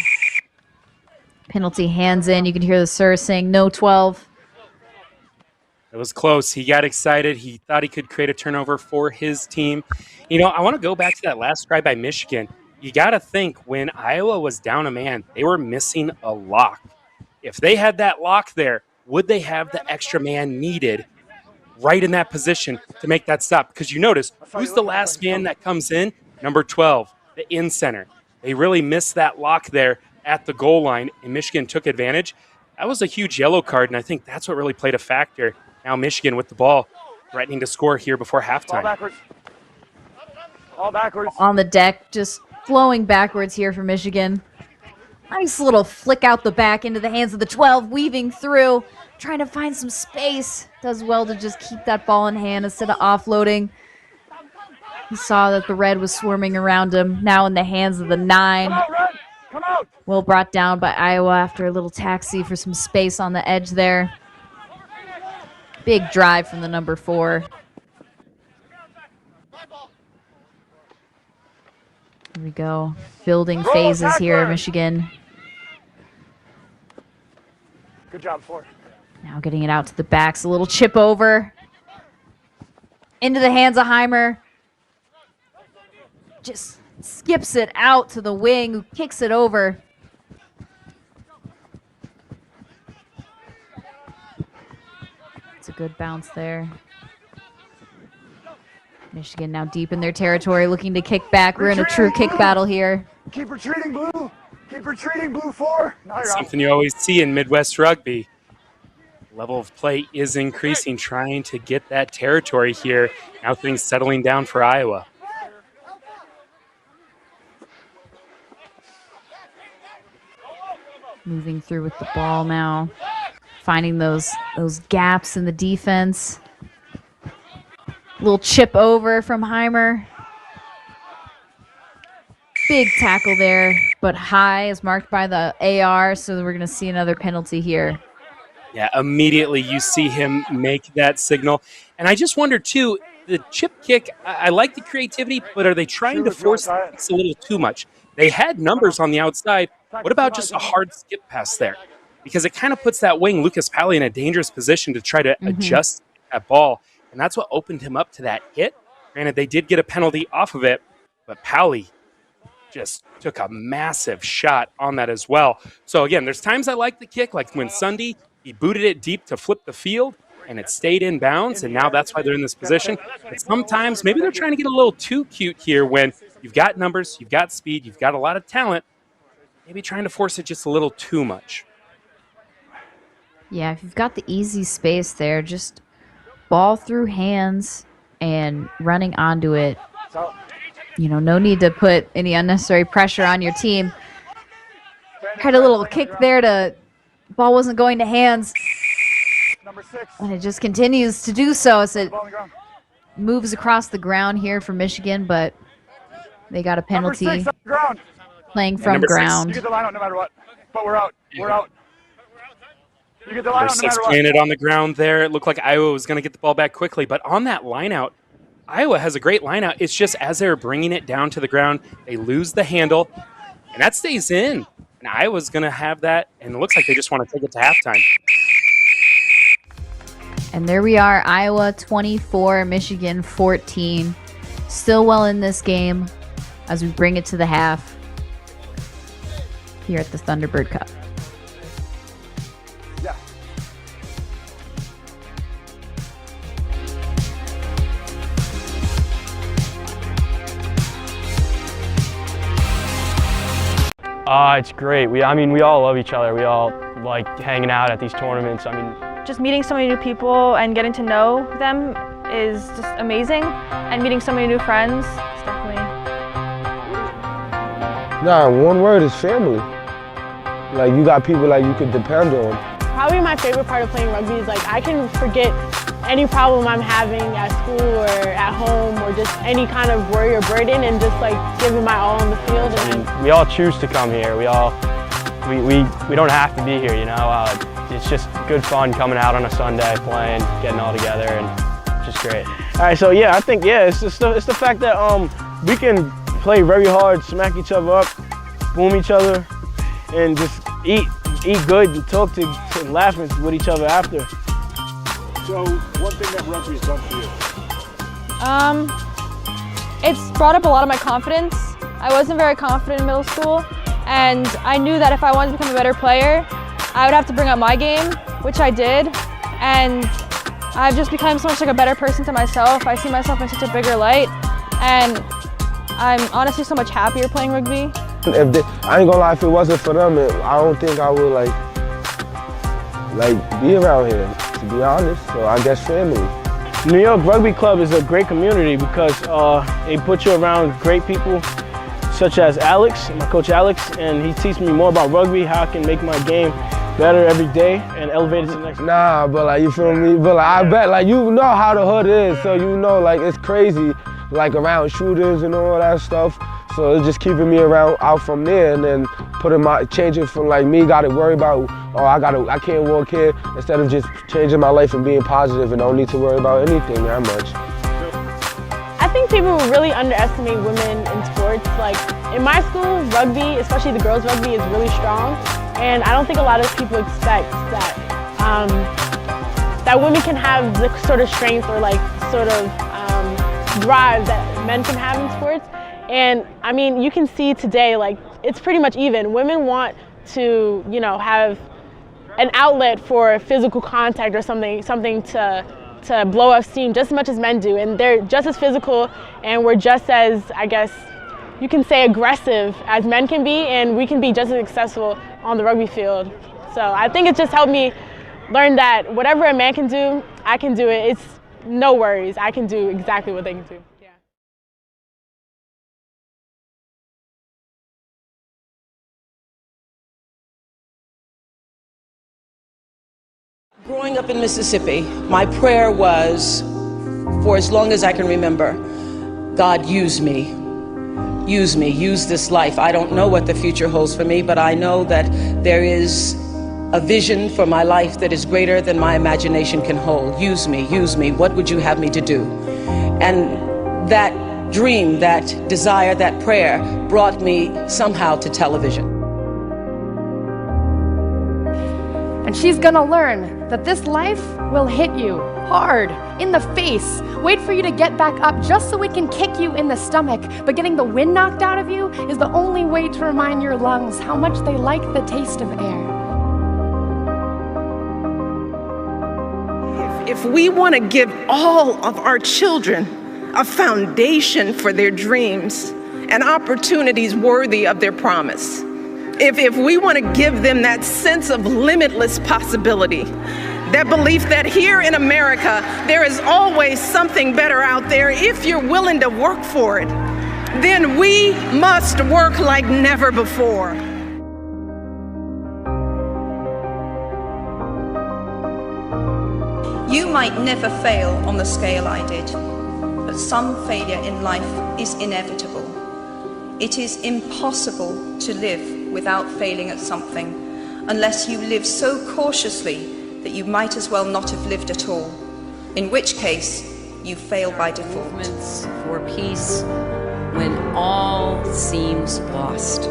Penalty, hands in. You can hear the sir saying no 12. It was close. He got excited. He thought he could create a turnover for his team. You know, I want to go back to that last try by Michigan. You got to think when Iowa was down a man, they were missing a lock. If they had that lock there, would they have the extra man needed right in that position to make that stop? Because you notice, who's the last man that comes in? Number 12, the in center. They really missed that lock there at the goal line, and Michigan took advantage. That was a huge yellow card, and I think that's what really played a factor. Now Michigan with the ball, threatening to score here before halftime. All backwards. On the deck, just flowing backwards here for Michigan. Nice little flick out the back into the hands of the 12, weaving through, trying to find some space. Does well to just keep that ball in hand instead of offloading. He saw that the red was swarming around him, now in the hands of the 9. Come out, Red. Come out. Well brought down by Iowa after a little taxi for some space on the edge there. Big drive from the number 4. Here we go. Building phases here, Michigan. Good job, 4. Now getting it out to the backs. A little chip over. Into the hands of Heimer. Just skips it out to the wing, who kicks it over. It's a good bounce there. Michigan now deep in their territory, looking to kick back. We're in a true kick battle here. Keep retreating, Blue. Keep retreating, Blue 4. Something you always see in Midwest rugby. Level of play is increasing, trying to get that territory here. Now things settling down for Iowa. Moving through with the ball now. Finding those gaps in the defense. Little chip over from Heimer. Big tackle there, but high is marked by the AR, so we're going to see another penalty here. Yeah, immediately you see him make that signal. And I just wonder, too, the chip kick, I like the creativity, but are they trying to force it a little too much? They had numbers on the outside. What about just a hard skip pass there? Because it kind of puts that wing, Lucas Pally, in a dangerous position to try to adjust that ball. And that's what opened him up to that hit. Granted, they did get a penalty off of it, but Pally just took a massive shot on that as well. So, again, there's times I like the kick, like when Sunday, he booted it deep to flip the field, and it stayed in bounds, and now that's why they're in this position. But sometimes maybe they're trying to get a little too cute here when you've got numbers, you've got speed, you've got a lot of talent, maybe trying to force it just a little too much. Yeah, if you've got the easy space there, just ball through hands and running onto it. You know, no need to put any unnecessary pressure on your team. Had a little kick there to ball wasn't going to hands. And it just continues to do so as it moves across the ground here for Michigan, but they got a penalty playing from ground. You get the line out no matter what, but we're out. We're out. You get the line Number out no 6 matter what. planted on the ground there. It looked like Iowa was going to get the ball back quickly, but on that line out, Iowa has a great line out. It's just as they're bringing it down to the ground, they lose the handle, and that stays in. And Iowa's going to have that, and it looks like they just want to take it to halftime. And there we are, Iowa 24, Michigan 14. Still well in this game as we bring it to the half here at the Thunderbird Cup. Yeah. It's great. We all love each other. We all like hanging out at these tournaments. Just meeting so many new people and getting to know them is just amazing. And meeting so many new friends is definitely... One word is family. Like, you got people like you could depend on. Probably my favorite part of playing rugby is like I can forget any problem I'm having at school or at home or just any kind of worry or burden and just like giving my all on the field. And we all choose to come here. We don't have to be here, you know. It's just good fun coming out on a Sunday, playing, getting all together, and just great. All right, so yeah, I think it's the fact that we can play very hard, smack each other up, boom each other, and just eat good and talk to and laugh with each other after. So, one thing that rugby's done for you? It's brought up a lot of my confidence. I wasn't very confident in middle school, and I knew that if I wanted to become a better player, I would have to bring up my game, which I did, and I've just become so much like a better person to myself. I see myself in such a bigger light, and I'm honestly so much happier playing rugby. I ain't gonna lie, if it wasn't for them, I don't think I would like be around here, to be honest. So I guess family. New York Rugby Club is a great community because they put you around great people such as Alex, my coach Alex, and he teaches me more about rugby, how I can make my game better every day and elevate it to the next. Nah, but like, you feel me? But like, I bet, like, you know how the hood is, so you know, like, it's crazy, like around shooters and all that stuff. So it's just keeping me out from there, and then changing from like me got to worry about, oh, I can't walk here, instead of just changing my life and being positive and don't need to worry about anything that much. I think people really underestimate women in sports. Like in my school, rugby, especially the girls' rugby, is really strong, and I don't think a lot of people expect that that women can have the sort of strength or like sort of drive that men can have in sports. And I mean, you can see today, like, it's pretty much even. Women want to, you know, have an outlet for physical contact or something to blow off steam just as much as men do. And they're just as physical, and we're just as, I guess, you can say aggressive as men can be, and we can be just as successful on the rugby field. So I think it just helped me learn that whatever a man can do, I can do it. It's no worries. I can do exactly what they can do. Growing up in Mississippi, my prayer was, for as long as I can remember, God, use me. Use me, use this life. I don't know what the future holds for me, but I know that there is a vision for my life that is greater than my imagination can hold. Use me, use me. What would you have me to do? And that dream, that desire, that prayer brought me somehow to television. And she's gonna learn that this life will hit you hard in the face, wait for you to get back up just so it can kick you in the stomach. But getting the wind knocked out of you is the only way to remind your lungs how much they like the taste of air. If we want to give all of our children a foundation for their dreams and opportunities worthy of their promise, if we want to give them that sense of limitless possibility, that belief that here in America, there is always something better out there if you're willing to work for it, then we must work like never before. You might never fail on the scale I did, but some failure in life is inevitable. It is impossible to live without failing at something, unless you live so cautiously that you might as well not have lived at all, in which case you fail by default. Movements for peace when all seems lost.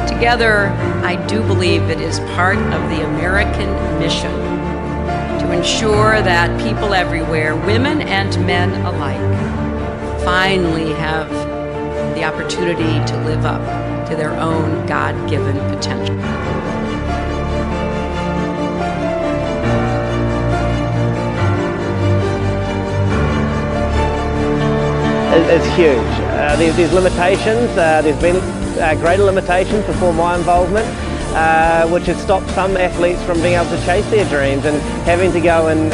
Together, I do believe it is part of the American mission to ensure that people everywhere, women and men alike, finally have the opportunity to live up to their own God-given potential. It's huge. There's limitations. There's been greater limitations before my involvement, which has stopped some athletes from being able to chase their dreams and having to go and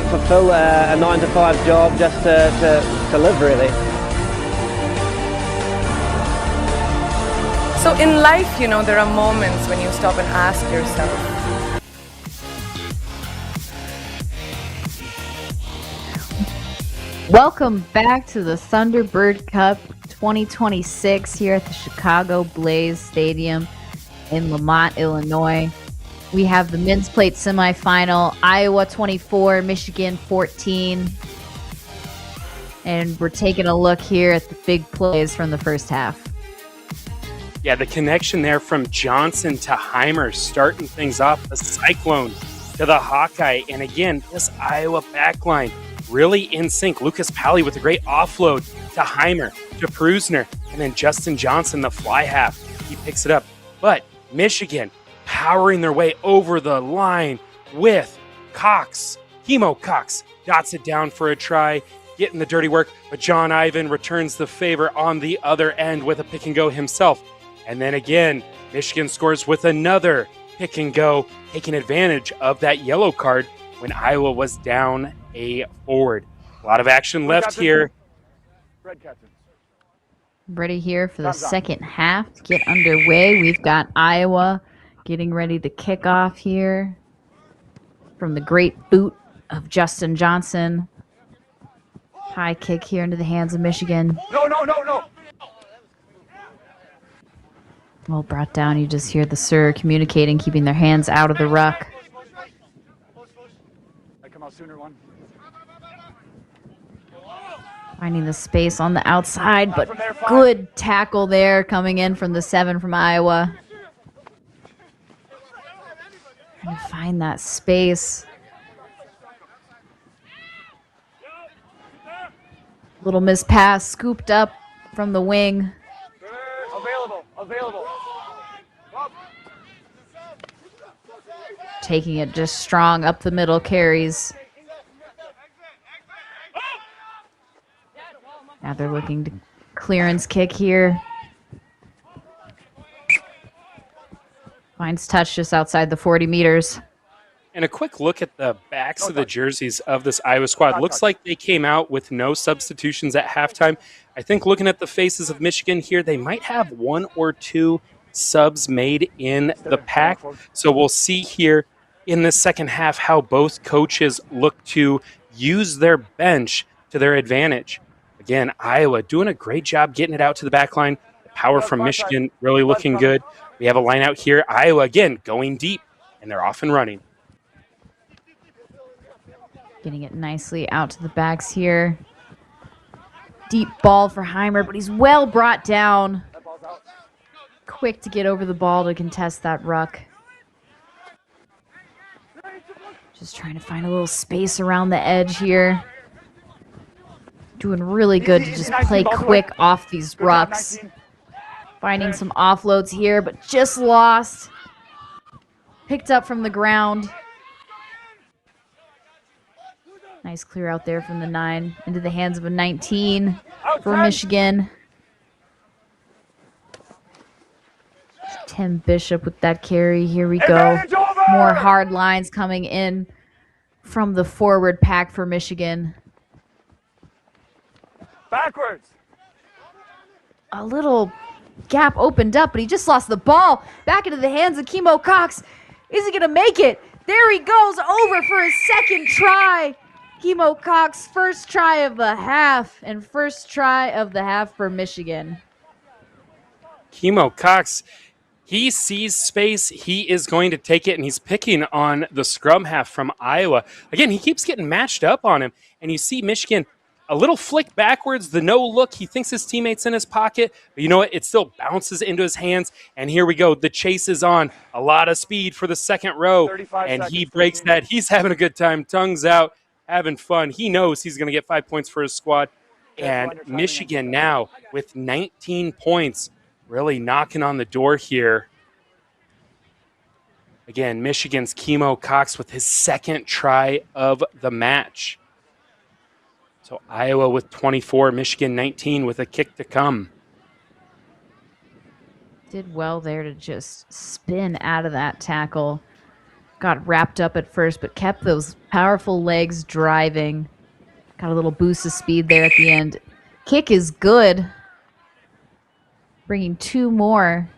fulfill a 9-to-5 job just to live, really. So in life, you know, there are moments when you stop and ask yourself, Welcome back to the Thunderbird Cup 2026 here at the Chicago Blaze Stadium in Lamont, Illinois. We have the men's plate semifinal, Iowa 24, Michigan 14. And we're taking a look here at the big plays from the first half. Yeah, the connection there from Johnson to Heimer, starting things off, the Cyclone to the Hawkeye. And again, this Iowa backline really in sync. Lucas Pally with a great offload to Heimer, to Prusner, and then Justin Johnson, the fly half. He picks it up. But Michigan powering their way over the line with Cox. Chemo Cox dots it down for a try, getting the dirty work. But John Ivan returns the favor on the other end with a pick and go himself. And then again, Michigan scores with another pick and go, taking advantage of that yellow card when Iowa was down a forward. A lot of action left here. Ready here for the second half to get underway. We've got Iowa getting ready to kick off here from the great boot of Justin Johnson. High kick here into the hands of Michigan. No. Well brought down. You just hear the sir communicating, keeping their hands out of the ruck. Come out sooner, one. Finding the space on the outside, but good tackle there coming in from the 7 from Iowa. Trying to find that space. Little miss pass, scooped up from the wing. Available. Taking it just strong up the middle, carries. Now they're looking to clearance kick here. Finds touch just outside the 40 meters. And a quick look at the backs of the jerseys of this Iowa squad. Looks like they came out with no substitutions at halftime. I think looking at the faces of Michigan here, they might have 1 or 2 subs made in the pack. So we'll see here in the second half how both coaches look to use their bench to their advantage. Again, Iowa doing a great job getting it out to the back line. The power from Michigan really looking good. We have a line out here. Iowa, again, going deep, and they're off and running. Getting it nicely out to the backs here. Deep ball for Heimer, but he's well brought down. Quick to get over the ball to contest that ruck. Just trying to find a little space around the edge here. Doing really good to just play quick off these rucks. Finding some offloads here, but just lost. Picked up from the ground. Nice clear out there from the 9 into the hands of a 19 for Michigan. Tim Bishop with that carry. Here we go. More hard lines coming in from the forward pack for Michigan. Backwards. A little gap opened up, but he just lost the ball. Back into the hands of Chemo Cox. Is he going to make it? There he goes, over for his second try. Chemo Cox, first try of the half, and first try of the half for Michigan. Chemo Cox, he sees space. He is going to take it, and he's picking on the scrum half from Iowa. Again, he keeps getting matched up on him, and you see Michigan a little flick backwards, the no look. He thinks his teammate's in his pocket, but you know what? It still bounces into his hands, and here we go. The chase is on. A lot of speed for the second row, and he breaks that. He's having a good time, tongues out, having fun. He knows he's going to get 5 points for his squad, and Michigan now with 19 points, really knocking on the door here. Again, Michigan's Chemo Cox with his second try of the match. So Iowa with 24, Michigan 19 with a kick to come. Did well there to just spin out of that tackle. Got wrapped up at first, but kept those powerful legs driving. Got a little boost of speed there at the end. Kick is good. Bringing 2 more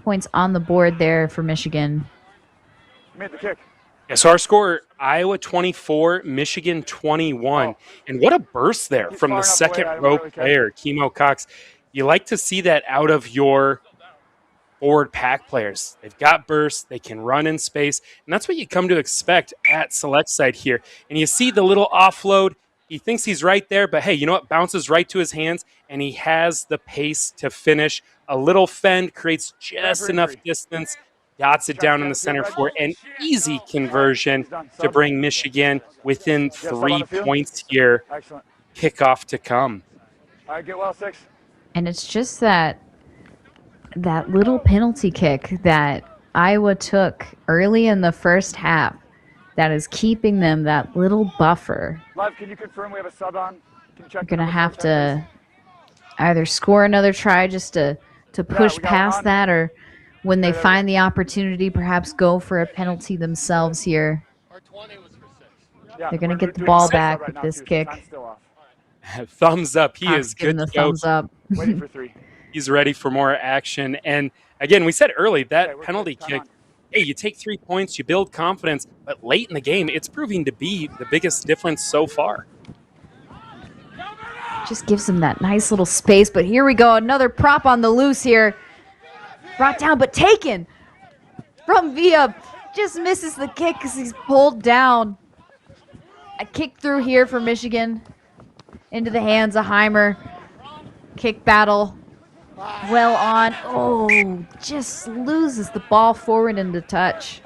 points on the board there for Michigan. Made the kick. Yeah, so our score, Iowa 24, Michigan 21. And what a burst there from the second row player, Kimo Cox. You like to see that out of your forward pack players. They've got bursts, they can run in space, and that's what you come to expect at select side here. And you see the little offload. He thinks he's right there, but hey, you know what? Bounces right to his hands, and he has the pace to finish. A little fend creates just enough distance, dots it down in the center for an easy conversion to bring Michigan within 3 points here. Kickoff to come. All right, get well, 6. And it's just that little penalty kick that Iowa took early in the first half that is keeping them that little buffer. Lev, can you confirm we have a sub on? You're going to have to either score another try just to push past that, or when they find the opportunity, perhaps go for a penalty themselves here. They're going to get the ball back with this kick. Thumbs up. He is good to go. Thumbs up. Waiting for 3. He's ready for more action. And again, we said early that penalty kick, hey, you take 3 points, you build confidence, but late in the game, it's proving to be the biggest difference so far. Just gives him that nice little space. But here we go. Another prop on the loose here. Brought down, but taken from Villa. Just misses the kick because he's pulled down. A kick through here for Michigan. Into the hands of Heimer. Kick battle. Well on. Oh, just loses the ball forward into touch.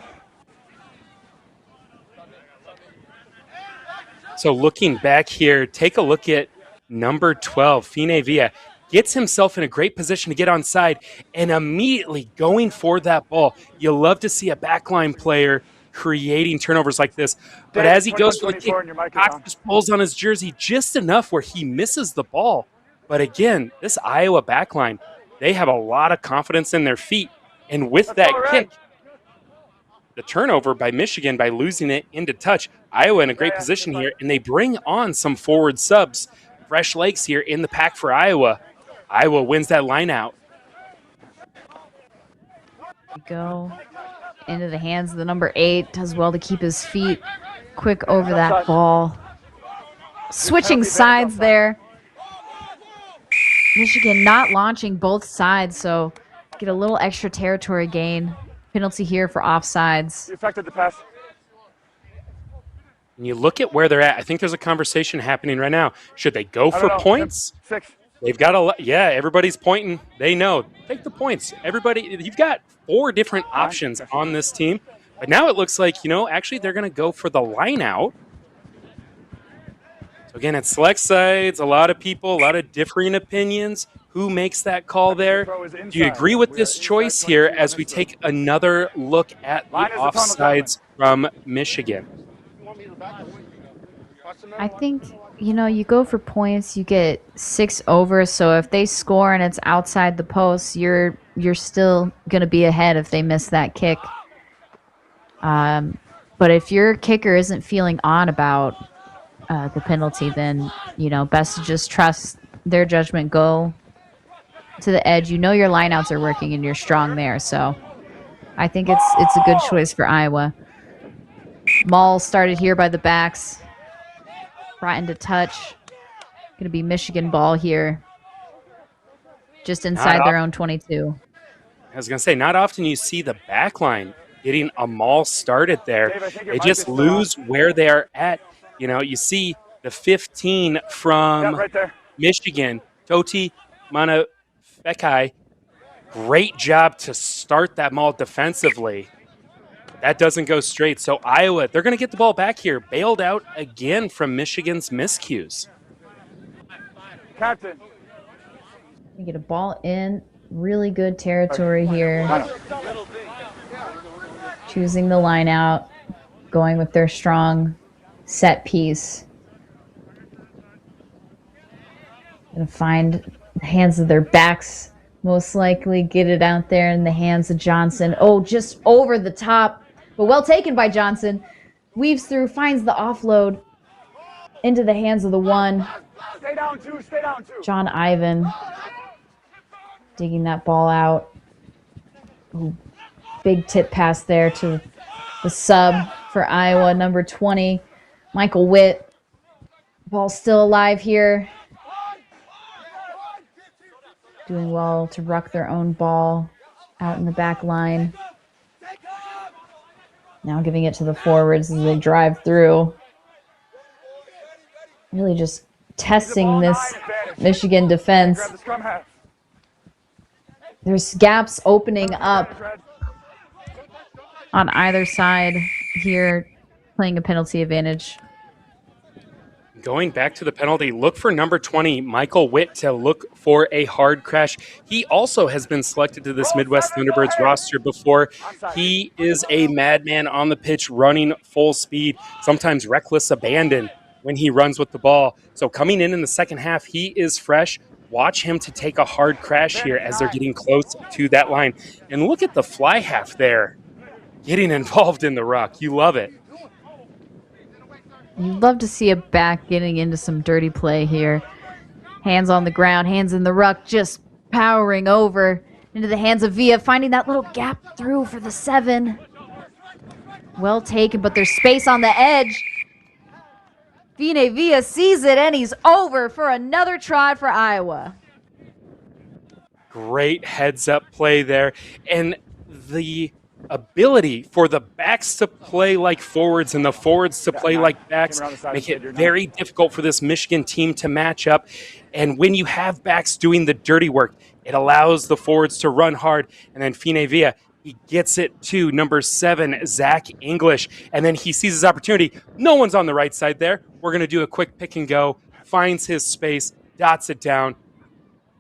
So looking back here, take a look at number 12, Fine Villa. Gets himself in a great position to get onside and immediately going for that ball. You love to see a backline player creating turnovers like this. But as he goes for the kick, Cox just pulls on his jersey just enough where he misses the ball. But again, this Iowa backline, they have a lot of confidence in their feet. And with that kick, the turnover by Michigan by losing it into touch, Iowa in a great position here, and they bring on some forward subs. Fresh legs here in the pack for Iowa. Iowa wins that line out. Go into the hands of the number 8. Does well to keep his feet quick over that ball. Switching sides there. Michigan not launching both sides, so get a little extra territory gain. Penalty here for offsides. You affected the pass. And you look at where they're at. I think there's a conversation happening right now. Should they go for points? 6. They've got everybody's pointing. They know. Take the points. Everybody, you've got 4 different options on this team. But now it looks like, actually they're going to go for the line out. So again, it's select sides, a lot of people, a lot of differing opinions. Who makes that call there? Do you agree with this choice here as we take another look at the offsides from Michigan? I think, you go for points, you get 6 over, so if they score and it's outside the post, you're still going to be ahead if they miss that kick. But if your kicker isn't feeling on about the penalty, then, best to just trust their judgment, go to the edge. Your lineouts are working and you're strong there, so I think it's a good choice for Iowa. Maul started here by the backs. Brought into touch. Going to be Michigan ball here. Just inside their own 22. I was going to say, not often you see the back line getting a Maul started there. They just lose where they are at. You see the 15 from Michigan, Toti Manafekai. Great job to start that Maul defensively. That doesn't go straight. So Iowa, they're going to get the ball back here. Bailed out again from Michigan's miscues. Captain. You get a ball in. Really good territory here. Choosing the line out. Going with their strong set piece. Going to find the hands of their backs. Most likely get it out there in the hands of Johnson. Oh, just over the top. But well taken by Johnson. Weaves through, finds the offload into the hands of the 1. Stay down 2, stay down 2. John Ivan digging that ball out. Ooh, big tip pass there to the sub. for Iowa, number 20, Michael Witt. Ball still alive here. Doing well to ruck their own ball out in the back line. Now giving it to the forwards as they drive through. Really just testing this Michigan defense. There's gaps opening up on either side here, playing a penalty advantage. Going back to the penalty, look for number 20, Michael Witt, to look for a hard crash. He also has been selected to this Midwest Thunderbirds roster before. He is a madman on the pitch, running full speed, sometimes reckless abandon when he runs with the ball. So coming in the second half, he is fresh. Watch him to take a hard crash here as they're getting close to that line. And look at the fly half there, getting involved in the ruck. You love it. You'd love to see a back getting into some dirty play here. Hands on the ground, hands in the ruck, just powering over into the hands of Villa, finding that little gap through for the 7. Well taken, but there's space on the edge. Fine Villa sees it, and he's over for another try for Iowa. Great heads-up play there. And the ability for the backs to play like forwards and the forwards to play like backs make it very difficult for this Michigan team to match up. And when you have backs doing the dirty work, it allows the forwards to run hard. And then Fine Villa, he gets it to number 7, Zach English. And then he sees his opportunity. No one's on the right side there. We're going to do a quick pick and go. Finds his space, dots it down.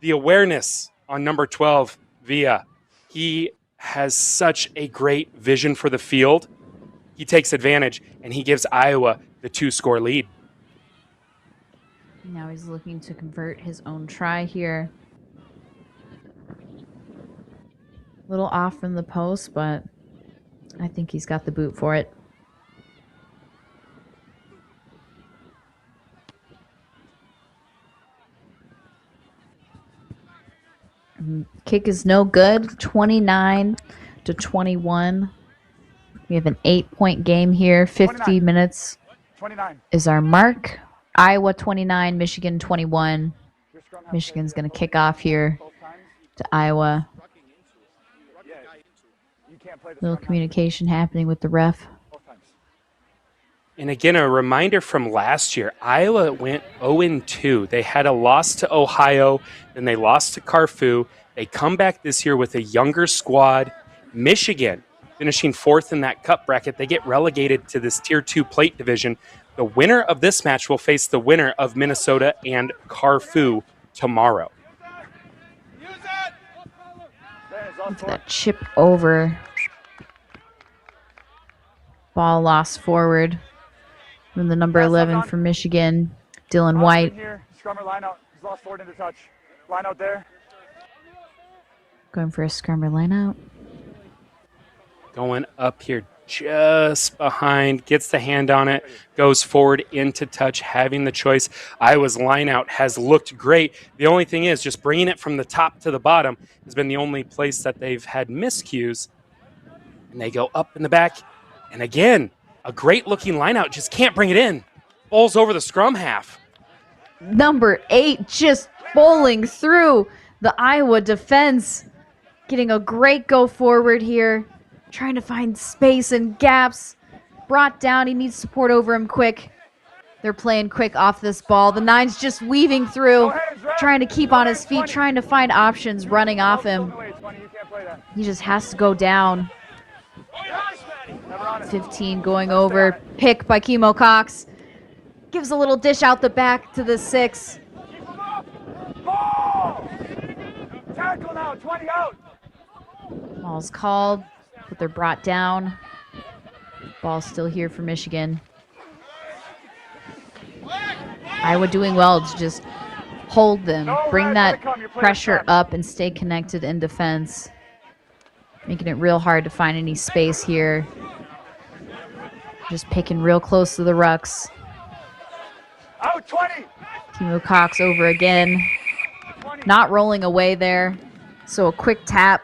The awareness on number 12, Villa. He has such a great vision for the field. He takes advantage, and he gives Iowa the 2-score lead. Now he's looking to convert his own try here. A little off from the post, but I think he's got the boot for it. Kick is no good, 29-21. We have an 8-point game here, 50 minutes 29 is our mark. Iowa 29, Michigan 21. Michigan's going to kick off here to Iowa. Little communication happening with the ref. And again, a reminder from last year, Iowa went 0-2. They had a loss to Ohio, then they lost to Carfu. They come back this year with a younger squad. Michigan finishing 4th in that cup bracket. They get relegated to this Tier 2 plate division. The winner of this match will face the winner of Minnesota and Carfu tomorrow. Look at that chip over. Ball lost forward. From the number 11 for Michigan, Dylan White. Scrummer line out. He's lost forward into touch. Line out there. Going for a scrummer line out. Going up here just behind, gets the hand on it, goes forward into touch, having the choice. Iowa's line out has looked great. The only thing is just bringing it from the top to the bottom has been the only place that they've had miscues. And they go up in the back. And again, a great-looking line-out, just can't bring it in. Bowls over the scrum half. Number 8 just bowling through the Iowa defense. Getting a great go forward here. Trying to find space and gaps. Brought down. He needs support over him quick. They're playing quick off this ball. The 9's just weaving through. Trying to keep on his feet. Trying to find options running off him. He just has to go down. 15 going over. Pick by Kimo Cox. Gives a little dish out the back to the 6. Tackle now, 20 out. Ball's called, but they're brought down. Ball's still here for Michigan. Iowa doing well to just hold them, bring that pressure up and stay connected in defense. Making it real hard to find any space here. Just picking real close to the rucks. Out 20. Kimo Cox over again. Not rolling away there. So a quick tap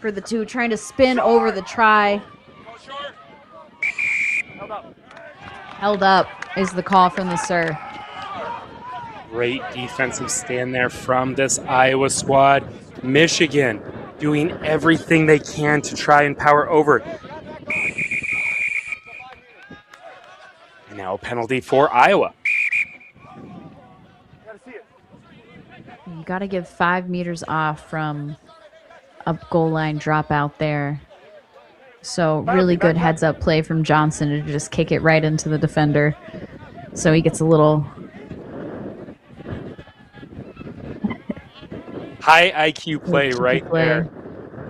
for the 2, trying to spin over the try. Held up is the call from the sir. Great defensive stand there from this Iowa squad. Michigan doing everything they can to try and power over. And now a penalty for Iowa. You got to give 5 meters off from a goal line dropout there. So really good heads-up play from Johnson to just kick it right into the defender. So he gets a little... high IQ play right there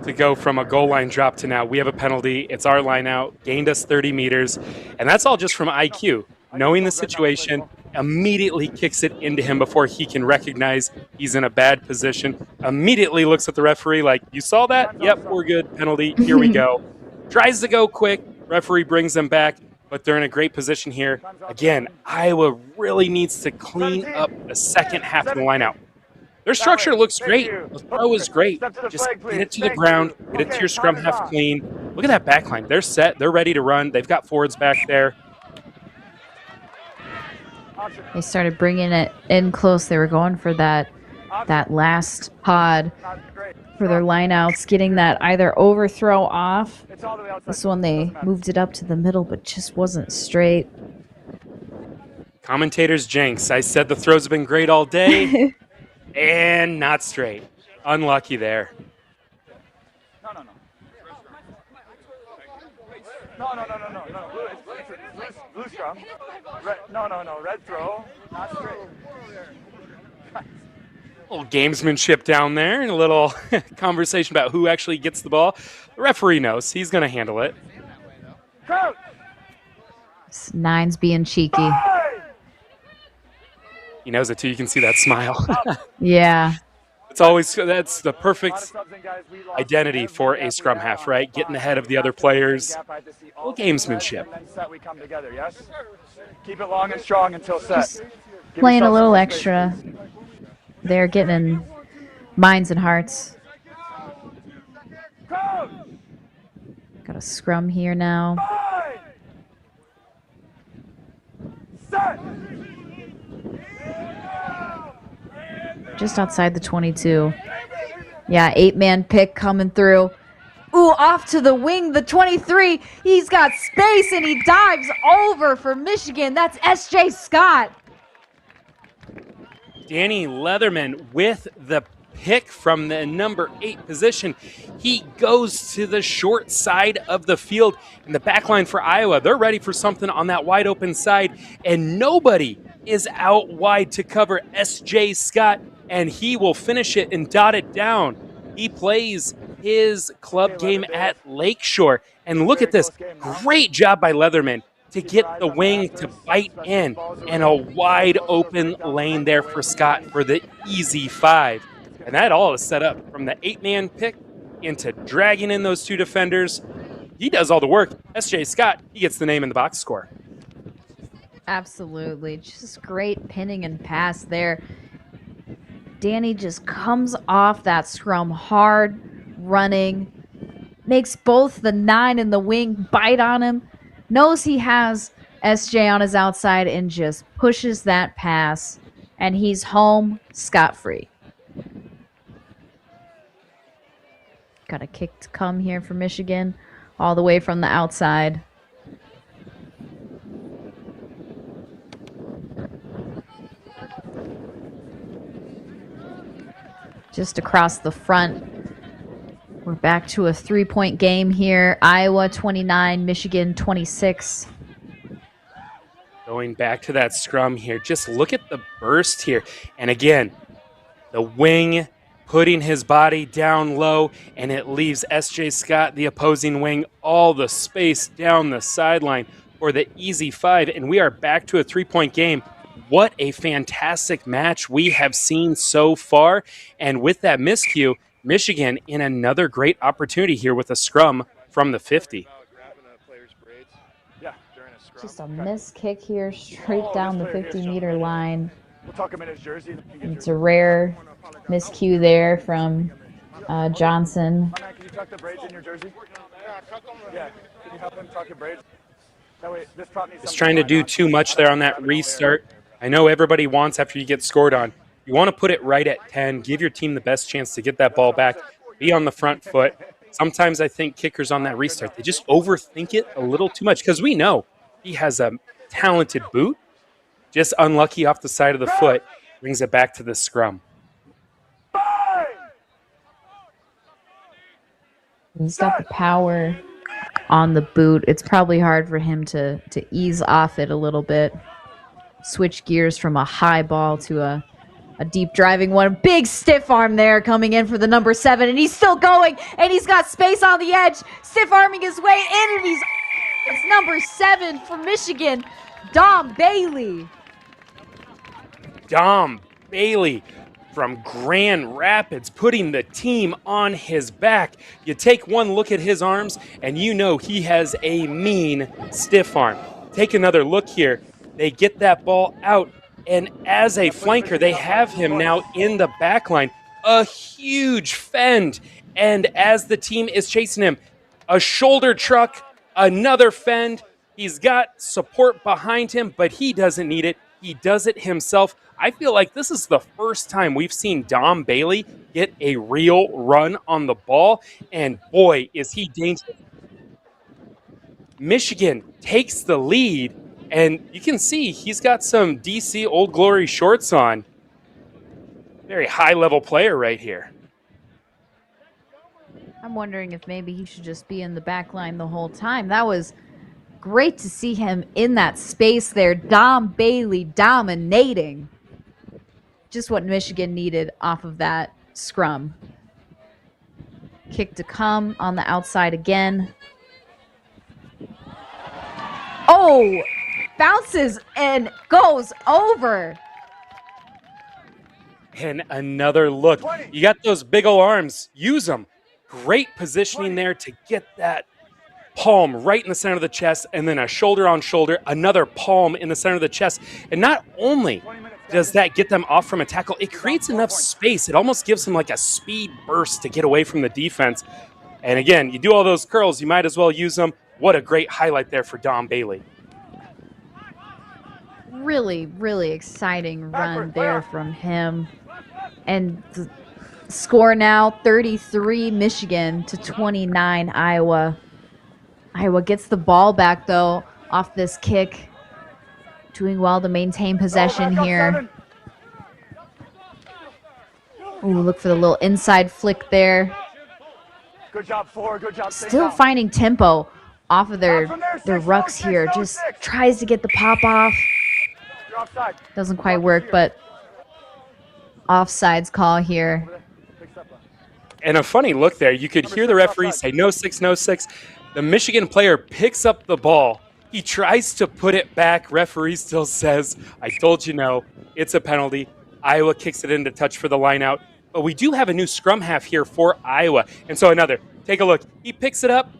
to go from a goal line drop to now we have a penalty. It's our line out, gained us 30 meters. And that's all just from IQ. Knowing the situation, immediately kicks it into him before he can recognize he's in a bad position. Immediately looks at the referee like, you saw that? Yep, we're good. Penalty. Here we go. Tries to go quick. Referee brings them back, but they're in a great position here. Again, Iowa really needs to clean up the second half of the lineout. Their structure looks great. The throw is great. Just get it to the ground, get it to your scrum half clean. Look at that back line. They're set. They're ready to run. They've got forwards back there. They started bringing it in close. They were going for that last pod for their lineouts, getting that either overthrow off. This one they moved it up to the middle, but just wasn't straight. Commentators jinx. I said the throws have been great all day. And not straight. Unlucky there. No. Blue scrum. Red throw. Not straight. A little gamesmanship down there and a little conversation about who actually gets the ball. The referee knows. He's going to handle it. Nine's being cheeky. He knows it too. You can see that smile. Yeah. That's the perfect identity for a scrum half, right? Getting ahead of the other players. A little gamesmanship. Keep it long and strong until set. Just playing a little extra. They're getting in minds and hearts. Got a scrum here now. Just outside the 22. Yeah, 8-man pick coming through. Ooh, off to the wing, the 23. He's got space and he dives over for Michigan. That's S.J. Scott. Danny Leatherman with the pick from the number 8 position. He goes to the short side of the field. And the back line for Iowa, they're ready for something on that wide open side. And nobody is out wide to cover S.J. Scott. And he will finish it and dot it down. He plays his club game at Lakeshore. And look at this. Great job by Leatherman to get the wing to bite in. And a wide open lane there for Scott for the easy 5. And that all is set up from the 8-man pick into dragging in those 2 defenders. He does all the work. S.J. Scott, he gets the name in the box score. Absolutely. Just great pinning and pass there. Danny just comes off that scrum hard, running, makes both the 9 and the wing bite on him, knows he has SJ on his outside, and just pushes that pass, and he's home scot-free. Got a kick to come here for Michigan, all the way from the outside. Just across the front. We're back to a 3-point game here. Iowa 29, Michigan 26. Going back to that scrum here, just look at the burst here. And again, the wing putting his body down low, and it leaves S.J. Scott, the opposing wing, all the space down the sideline for the easy 5. And we are back to a 3-point game. What a fantastic match we have seen so far. And with that miscue, Michigan in another great opportunity here with a scrum from the 50. Just a missed kick here straight down the 50-meter line. It's a rare miscue there from Johnson. Can you tuck the braids in your jersey? Yeah, can you help him tuck the braids? Just trying to do too much there on that restart. I know everybody wants after you get scored on. You want to put it right at 10, give your team the best chance to get that ball back, be on the front foot. Sometimes I think kickers on that restart, they just overthink it a little too much because we know he has a talented boot, just unlucky off the side of the foot, brings it back to the scrum. He's got the power on the boot. It's probably hard for him to ease off it a little bit. Switch gears from a high ball to a deep driving one. Big stiff arm there coming in for the number 7, and he's still going, and he's got space on the edge, stiff arming his way in, and it's number 7 for Michigan, Dom Bailey. Dom Bailey from Grand Rapids, putting the team on his back. You take one look at his arms, and you know he has a mean stiff arm. Take another look here. They get that ball out, and as a flanker, they have him now in the back line. A huge fend, and as the team is chasing him, a shoulder truck, another fend. He's got support behind him, but he doesn't need it. He does it himself. I feel like this is the first time we've seen Dom Bailey get a real run on the ball, and boy, is he dangerous. Michigan takes the lead, and you can see he's got some DC Old Glory shorts on. Very high-level player right here. I'm wondering if maybe he should just be in the back line the whole time. That was great to see him in that space there. Dom Bailey dominating. Just what Michigan needed off of that scrum. Kick to come on the outside again. Oh! Bounces and goes over. And another look. You got those big ol' arms. Use them. Great positioning there to get that palm right in the center of the chest, and then a shoulder on shoulder, another palm in the center of the chest. And not only does that get them off from a tackle, it creates enough space. It almost gives them like a speed burst to get away from the defense. And again, you do all those curls, you might as well use them. What a great highlight there for Dom Bailey. Really, really exciting run there from him. And the score now 33 Michigan to 29 Iowa. Iowa gets the ball back, though, off this kick. Doing well to maintain possession here. Ooh, look for the little inside flick there. Good job, 4. Good job, Still finding tempo off of their rucks here. Just tries to get the pop off. Doesn't quite work, but offsides call here. And a funny look there. You could hear the referee say, no 6, no 6. The Michigan player picks up the ball. He tries to put it back. Referee still says, I told you no. It's a penalty. Iowa kicks it into touch for the line out. But we do have a new scrum half here for Iowa. And so another. Take a look. He picks it up,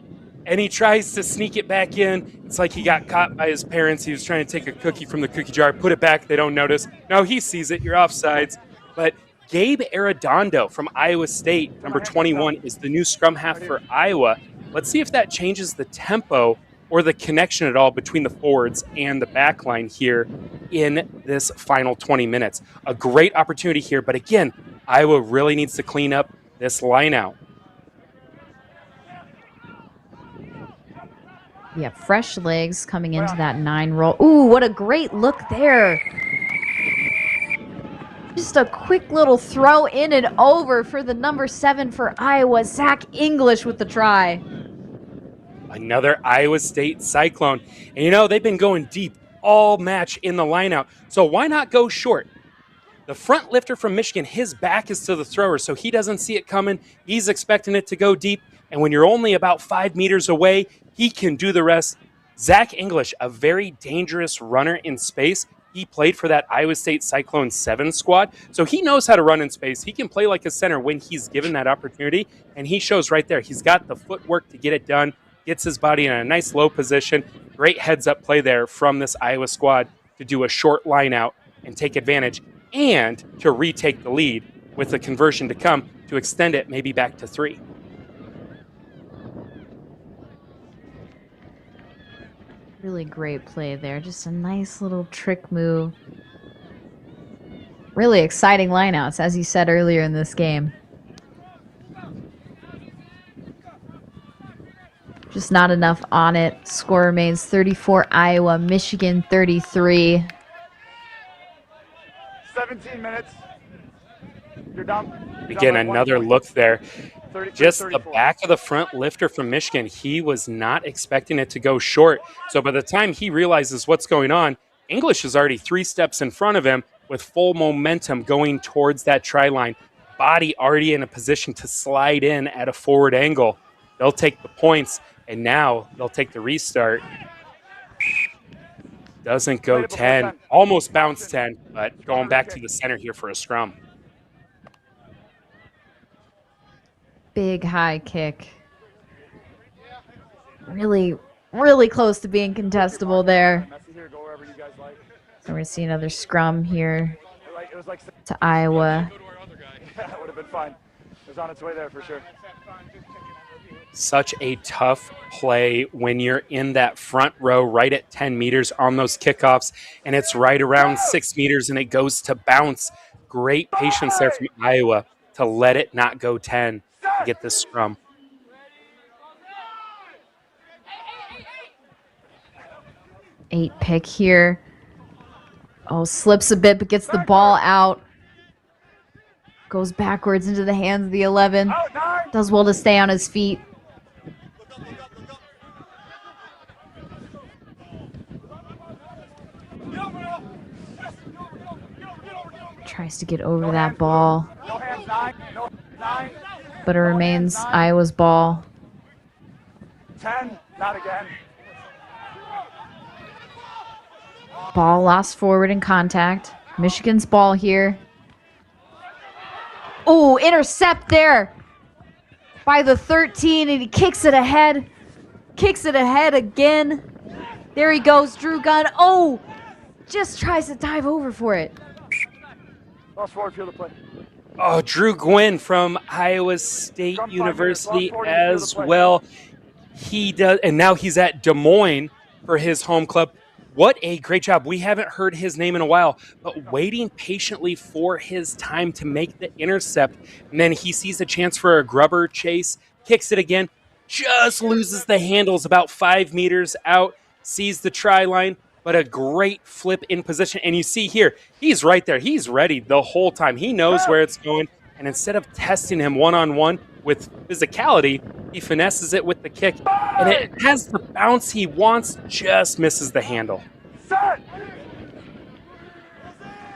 and he tries to sneak it back in. It's like he got caught by his parents. He was trying to take a cookie from the cookie jar, put it back. They don't notice. No, he sees it. You're offsides. But Gabe Arredondo from Iowa State, number 21, is the new scrum half for Iowa. Let's see if that changes the tempo or the connection at all between the forwards and the back line here in this final 20 minutes. A great opportunity here, but again, Iowa really needs to clean up this line out. Yeah, fresh legs coming into that 9 roll. Ooh, what a great look there. Just a quick little throw in and over for the number 7 for Iowa, Zach English with the try. Another Iowa State Cyclone. And you know, they've been going deep all match in the lineout. So why not go short? The front lifter from Michigan, his back is to the thrower, so he doesn't see it coming. He's expecting it to go deep. And when you're only about 5 meters away, he can do the rest. Zach English, a very dangerous runner in space. He played for that Iowa State Cyclone 7 squad, so he knows how to run in space. He can play like a center when he's given that opportunity, and he shows right there. He's got the footwork to get it done, gets his body in a nice low position. Great heads-up play there from this Iowa squad to do a short line out and take advantage and to retake the lead with the conversion to come to extend it maybe back to 3. Really great play there. Just a nice little trick move. Really exciting lineouts, as you said earlier in this game. Just not enough on it. Score remains 34 Iowa, Michigan 33. 17 minutes. You're done. Again, another look there. Just the back of the front lifter from Michigan. He was not expecting it to go short. So by the time he realizes what's going on, English is already 3 steps in front of him with full momentum going towards that try line. Body already in a position to slide in at a forward angle. They'll take the points, and now they'll take the restart. Doesn't go 10. Almost bounced 10, but going back to the center here for a scrum. Big high kick. Really, really close to being contestable there. So we're going to see another scrum here to Iowa. Yeah, it would have been fine. It was on its way there for sure. Such a tough play when you're in that front row right at 10 meters on those kickoffs, and it's right around 6 meters, and it goes to bounce. Great patience there from Iowa to let it not go 10 to get this scrum. Eight pick here. Oh, slips a bit, but gets the ball out. Goes backwards into the hands of the 11. Does well to stay on his feet. Tries to get over that ball. But it remains Iowa's ball. 10, not again. Ball lost forward in contact. Michigan's ball here. Oh, intercept there by the 13, and he kicks it ahead. Kicks it ahead again. There he goes, Drew Gunn. Oh, just tries to dive over for it. Lost forward field of play. Oh, Drew Gwynn from Iowa State University as well. He does, and now he's at Des Moines for his home club. What a great job. We haven't heard his name in a while, but waiting patiently for his time to make the intercept. And then he sees a chance for a grubber chase, kicks it again, just loses the handles about 5 meters out, sees the try line, but a great flip in position. And you see here, he's right there. He's ready the whole time. He knows where it's going. And instead of testing him one-on-one with physicality, he finesses it with the kick. And it has the bounce he wants, just misses the handle.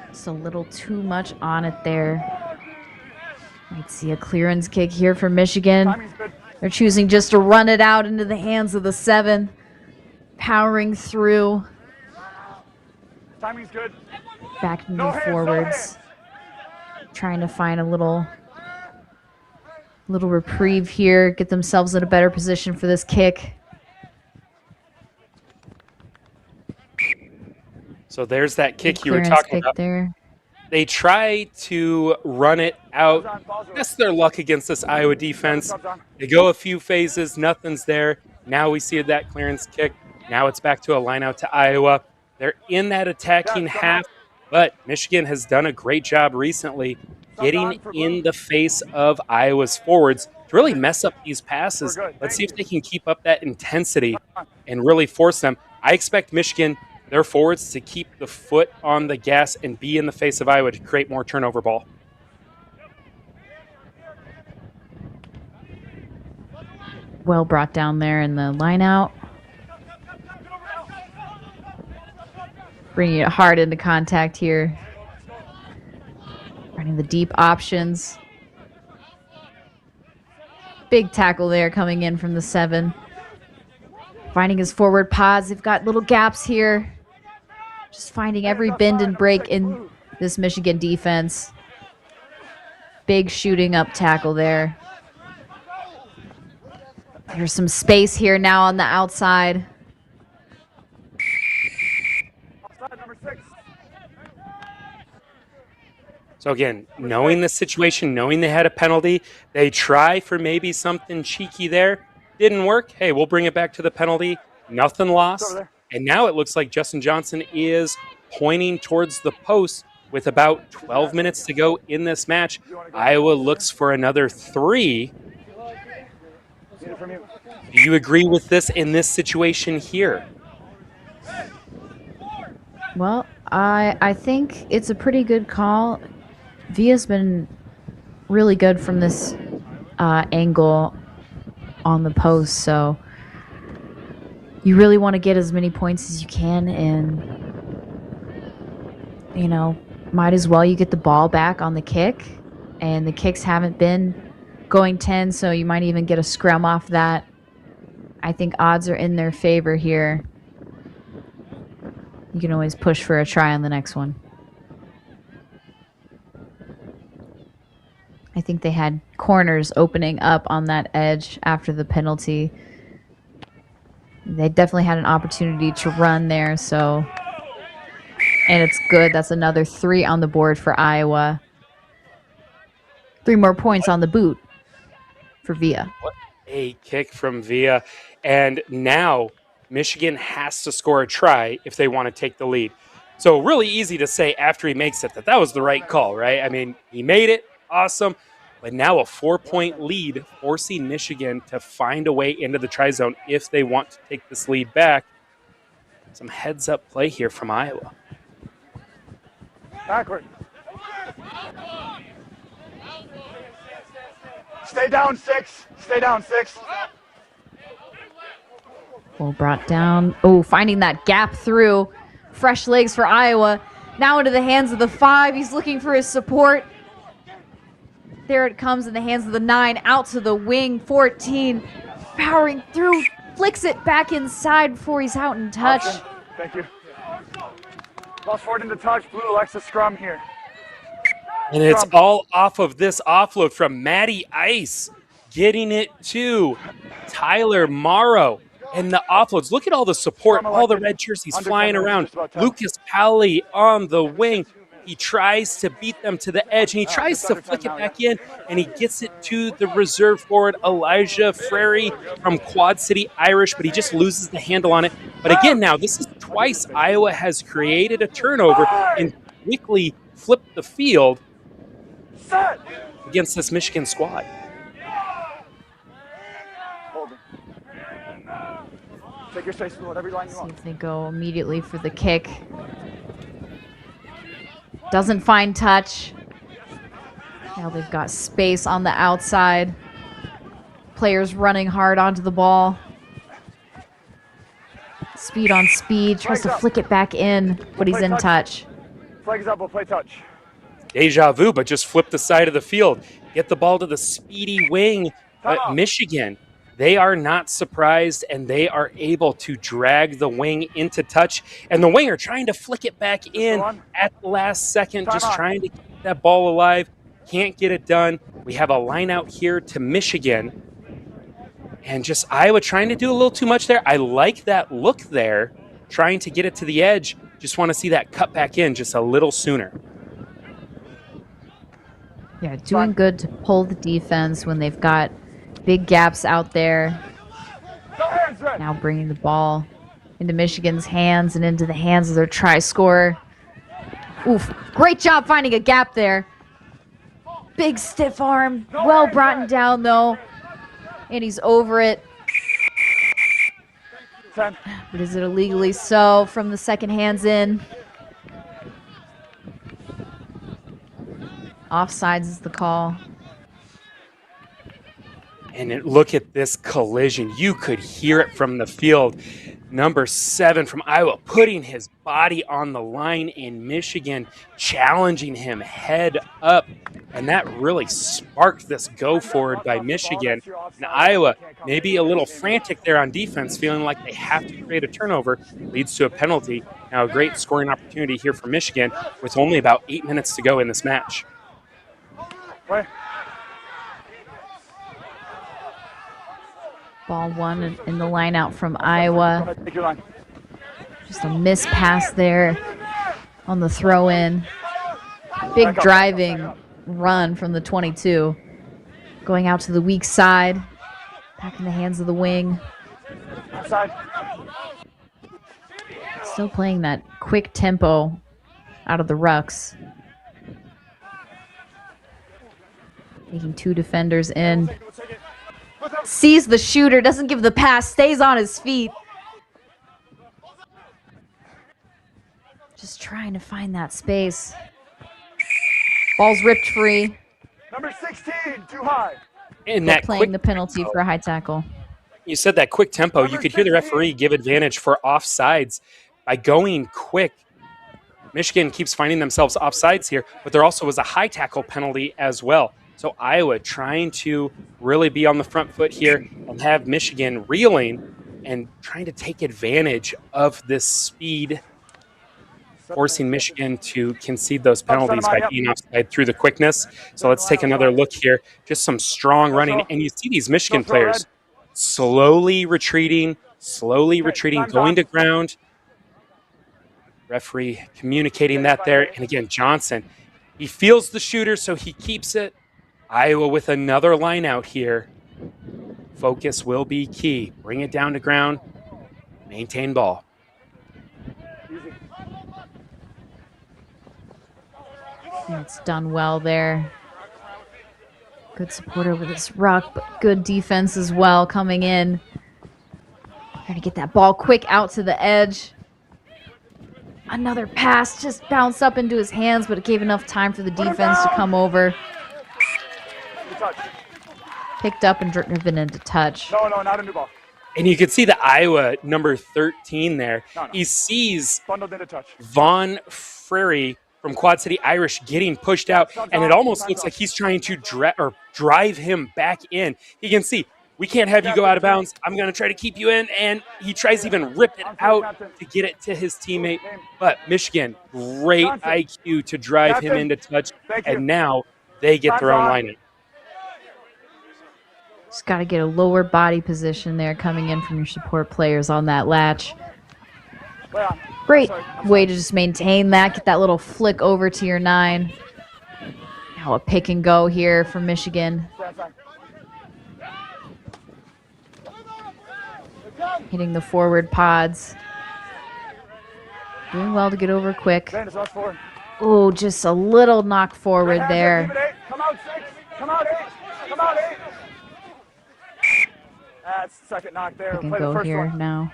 Just a little too much on it there. Might see a clearance kick here for Michigan. They're choosing just to run it out into the hands of the 7. Powering through. Timing's good. Back to move forwards. Trying to find a little reprieve here. Get themselves in a better position for this kick. So there's that kick you were talking about. There. They try to run it out. That's their luck against this Iowa defense. They go a few phases, nothing's there. Now we see that clearance kick. Now it's back to a line out to Iowa. They're in that attacking half, but Michigan has done a great job recently getting in the face of Iowa's forwards to really mess up these passes. Let's see if they can keep up that intensity and really force them. I expect Michigan, their forwards, to keep the foot on the gas and be in the face of Iowa to create more turnover ball. Well brought down there in the line out. Bringing it hard into contact here. Running the deep options. Big tackle there coming in from the 7. Finding his forward pods. They've got little gaps here. Just finding every bend and break in this Michigan defense. Big shooting up tackle there. There's some space here now on the outside. So again, knowing the situation, knowing they had a penalty, they try for maybe something cheeky there. Didn't work. Hey, we'll bring it back to the penalty. Nothing lost. And now it looks like Justin Johnson is pointing towards the post with about 12 minutes to go in this match. Iowa looks for another 3. Do you agree with this in this situation here? Well, I think it's a pretty good call. Via's been really good from this angle on the post, so you really want to get as many points as you can, and you know, might as well you get the ball back on the kick, and the kicks haven't been going 10, so you might even get a scrum off that. I think odds are in their favor here. You can always push for a try on the next one. I think they had corners opening up on that edge after the penalty. They definitely had an opportunity to run there, so... And it's good. That's another 3 on the board for Iowa. 3 more points on the boot for Via. What a kick from Via. And now Michigan has to score a try if they want to take the lead. So really easy to say after he makes it that was the right call, right? I mean, he made it. Awesome. But now a 4-point lead, forcing Michigan to find a way into the try zone if they want to take this lead back. Some heads-up play here from Iowa. Backward. Stay down 6. Stay down 6. Well, brought down. Oh, finding that gap through. Fresh legs for Iowa. Now into the hands of the 5. He's looking for his support. There it comes in the hands of the 9. Out to the wing. 14. Powering through. Flicks it back inside before he's out in touch. Option. Thank you. Ball forward into touch. Blue Alexa scrum here. And it's all off of this offload from Matty Ice. Getting it to Tyler Morrow. And the offloads, look at all the support, all the red jerseys flying around. Lucas Pally on the wing. He tries to beat them to the edge, and he tries to flick it back in, and he gets it to the reserve forward, Elijah Frary from Quad City Irish, but he just loses the handle on it. But again, now, this is twice Iowa has created a turnover and quickly flipped the field against this Michigan squad. Take your space, whatever line you See want. if they go immediately for the kick. Doesn't find touch. Now they've got space on the outside. Players running hard onto the ball. Speed on speed. Tries to flick it back in, but he's in touch. Flags up, we'll play touch. Deja vu, but just flip the side of the field. Get the ball to the speedy wing. Michigan, they are not surprised, and they are able to drag the wing into touch. And the winger trying to flick it back in at the last second, just trying to keep that ball alive. Can't get it done. We have a line out here to Michigan. And just Iowa trying to do a little too much there. I like that look there, trying to get it to the edge. Just want to see that cut back in just a little sooner. Yeah, doing good to pull the defense when they've got big gaps out there. Now bringing the ball into Michigan's hands and into the hands of their try scorer. Oof, great job finding a gap there. Big stiff arm, well brought down though. And he's over it. But is it illegally so from the second hands in? Offsides is the call. And look at this collision. You could hear it from the field. Number 7 from Iowa putting his body on the line in Michigan, challenging him head up. And that really sparked this go forward by Michigan. And Iowa maybe a little frantic there on defense, feeling like they have to create a turnover, leads to a penalty. Now a great scoring opportunity here for Michigan with only about 8 minutes to go in this match. Ball one in the line out from Iowa. Just a missed pass there on the throw in. Big driving run from the 22. Going out to the weak side. Back in the hands of the wing. Still playing that quick tempo out of the rucks. Taking 2 defenders in. Sees the shooter, doesn't give the pass, stays on his feet. Just trying to find that space. Ball's ripped free. Number 16, too high. And They're that playing quick the penalty for a high tackle. You said that quick tempo. You could hear the referee give advantage for offsides by going quick. Michigan keeps finding themselves offsides here, but there also was a high tackle penalty as well. So Iowa trying to really be on the front foot here and have Michigan reeling and trying to take advantage of this speed, forcing Michigan to concede those penalties by being offside through the quickness. So let's take another look here. Just some strong running. And you see these Michigan players slowly retreating, going to ground. Referee communicating that there. And again, Johnson, he feels the shooter, so he keeps it. Iowa with another line out here. Focus will be key. Bring it down to ground. Maintain ball. It's done well there. Good support over this ruck, but good defense as well coming in. Trying to get that ball quick out to the edge. Another pass just bounced up into his hands, but it gave enough time for the defense to come over. Picked up and driven into touch. No, not a new ball. And you can see the Iowa number 13 there. No. He sees Vaughn Frary from Quad City Irish getting pushed out, and it almost looks like he's trying to drive him back in. You can see, we can't have you go out of bounds. I'm going to try to keep you in, and he tries to even rip it out to get it to his teammate. But Michigan, great IQ to drive him into touch, and now they get their own lineup. Just got to get a lower body position there coming in from your support players on that latch. Great way to just maintain that, get that little flick over to your 9. Now a pick and go here for Michigan. Hitting the forward pods. Doing well to get over quick. Oh, just a little knock forward there. Come out 6, come out 8, come out 8. That's the second knock there. Pick and go here now.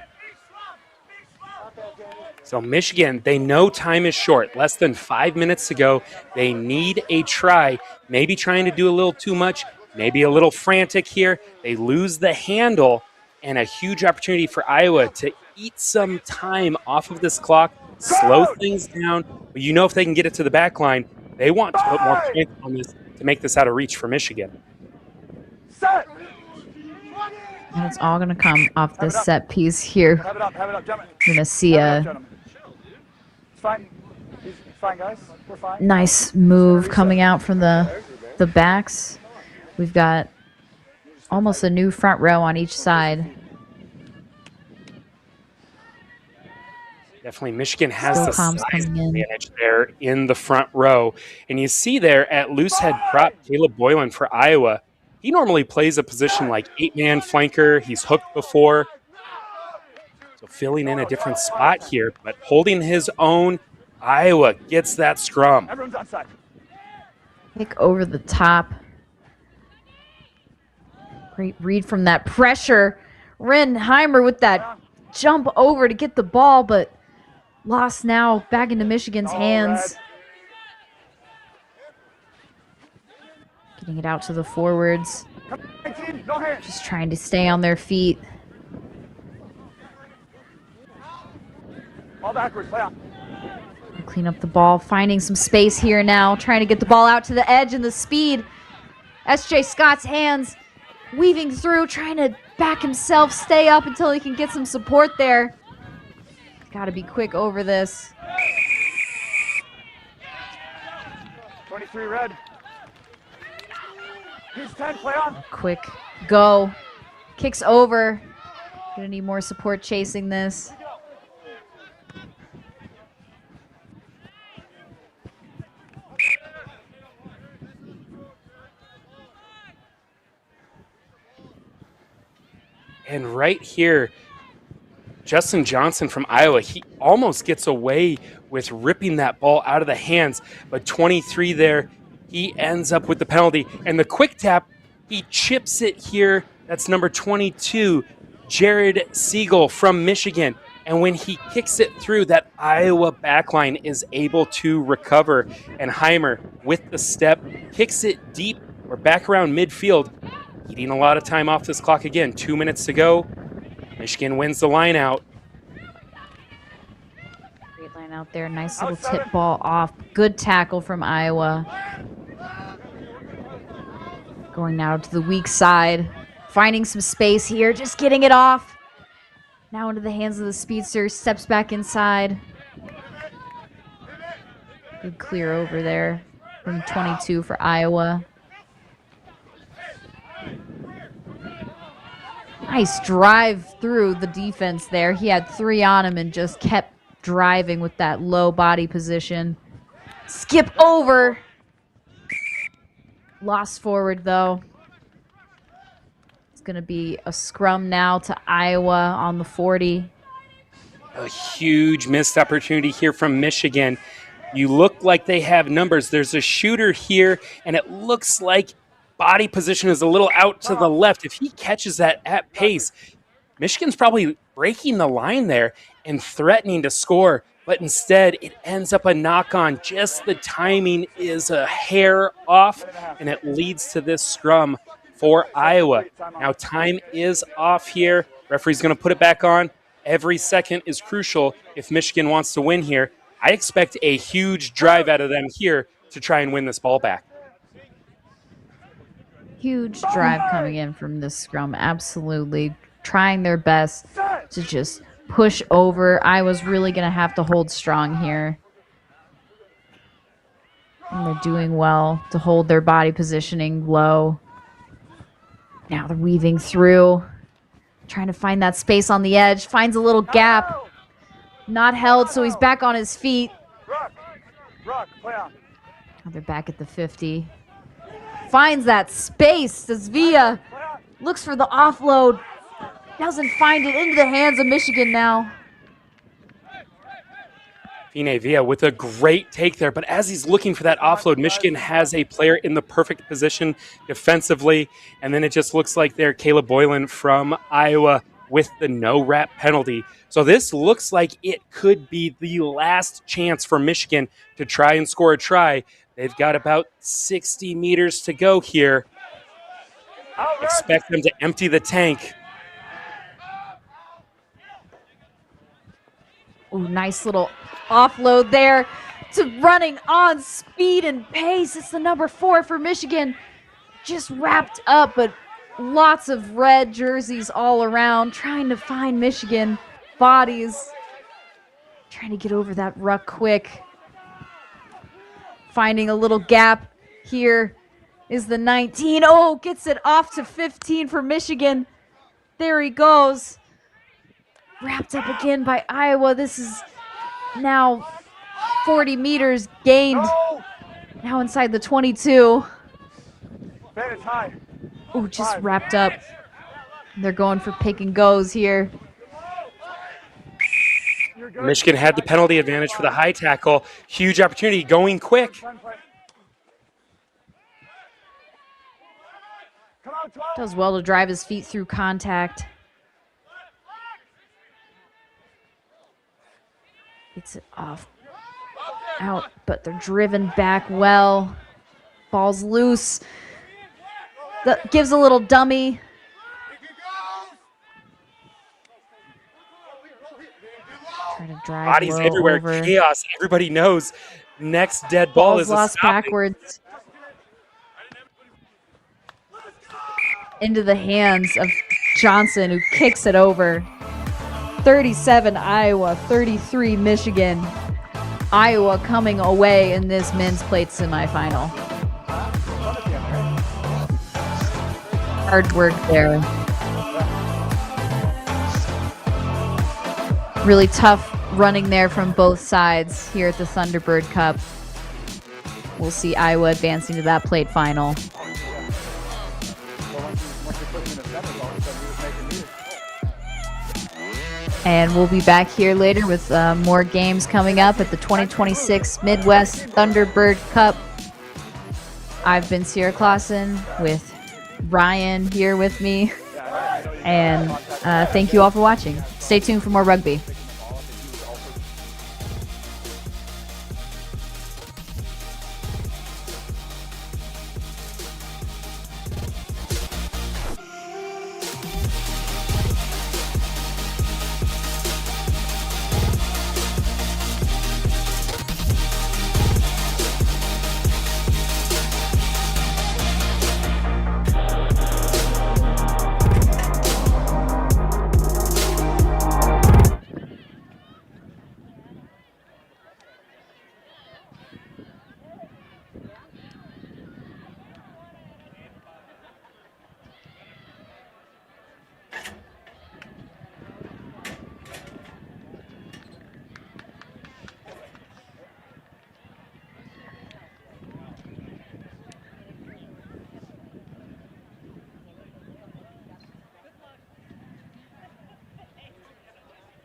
So Michigan, they know time is short. Less than 5 minutes to go. They need a try. Maybe trying to do a little too much. Maybe a little frantic here. They lose the handle, and a huge opportunity for Iowa to eat some time off of this clock, slow things down. But you know if they can get it to the back line, they want to put more points on this to make this out of reach for Michigan. Set. And it's all going to come off this set piece here. Have it up, gentlemen. You're going to see a it's fine. It's fine, guys. We're fine. Nice move coming out from the backs. We've got almost a new front row on each side. Definitely Michigan has the size advantage there in the front row. And you see there at loosehead prop, Caleb Boylan for Iowa. He normally plays a position like 8-man flanker. He's hooked before. So filling in a different spot here, but holding his own. Iowa gets that scrum. Everyone's on side. Pick over the top. Great read from that pressure. Renheimer with that jump over to get the ball, but lost now back into Michigan's hands. Getting it out to the forwards. Just trying to stay on their feet. Ball backwards, play on. Clean up the ball, finding some space here now, trying to get the ball out to the edge and the speed. S.J. Scott's hands weaving through, trying to back himself, stay up until he can get some support there. Got to be quick over this. 23 red. He's 10, play on. Quick go. Kicks over. Gonna need more support chasing this. And right here, Justin Johnson from Iowa, he almost gets away with ripping that ball out of the hands, but 23 there, he ends up with the penalty. And the quick tap, he chips it here. That's number 22, Jared Siegel from Michigan. And when he kicks it through, that Iowa backline is able to recover. And Heimer, with the step, kicks it deep or back around midfield, eating a lot of time off this clock again. 2 minutes to go. Michigan wins the line out. Great line out there. Nice little tip ball off. Good tackle from Iowa. Going now to the weak side. Finding some space here. Just getting it off. Now into the hands of the speedster. Steps back inside. Good clear over there from 22 for Iowa. Nice drive through the defense there. He had 3 on him and just kept driving with that low body position. Skip over. Lost forward, though. It's going to be a scrum now to Iowa on the 40. A huge missed opportunity here from Michigan. You look like they have numbers. There's a shooter here, and it looks like body position is a little out to the left. If he catches that at pace, Michigan's probably breaking the line there and threatening to score, but instead it ends up a knock-on. Just the timing is a hair off, and it leads to this scrum for Iowa. Now time is off here. Referee's going to put it back on. Every second is crucial if Michigan wants to win here. I expect a huge drive out of them here to try and win this ball back. Huge drive coming in from this scrum. Absolutely trying their best to just push over. Iowa's really going to have to hold strong here. And they're doing well to hold their body positioning low. Now they're weaving through, trying to find that space on the edge. Finds a little gap. Not held, so he's back on his feet. Now they're back at the 50. Finds that space. Via looks for the offload. Doesn't find it. Into the hands of Michigan now. Fine Villa with a great take there, but as he's looking for that offload, Michigan has a player in the perfect position defensively, and then it just looks like they're Caleb Boylan from Iowa with the no-wrap penalty. So this looks like it could be the last chance for Michigan to try and score a try. They've got about 60 meters to go here. Expect them to empty the tank. Ooh, nice little offload there to running on speed and pace. It's the number 4 for Michigan. Just wrapped up, but lots of red jerseys all around, trying to find Michigan bodies. Trying to get over that ruck quick. Finding a little gap here is the 19. Oh, gets it off to 15 for Michigan. There he goes. Wrapped up again by Iowa. This is now 40 meters gained. Now inside the 22. Oh, just wrapped up. They're going for pick and goes here. Michigan had the penalty advantage for the high tackle. Huge opportunity, going quick. Does well to drive his feet through contact. Gets it off, out, but they're driven back well. Ball's loose. That gives a little dummy. Trying to drive Bodies everywhere, over. chaos. Everybody knows next dead ball is lost backwards into the hands of Johnson, who kicks it over. 37 Iowa, 33 Michigan. Iowa coming away in this men's plate semifinal. Hard work there. Really tough running there from both sides here at the Thunderbird Cup. We'll see Iowa advancing to that plate final. And we'll be back here later with more games coming up at the 2026 Midwest Thunderbird Cup. I've been Sierra Clausen with Ryan here with me. And thank you all for watching. Stay tuned for more rugby.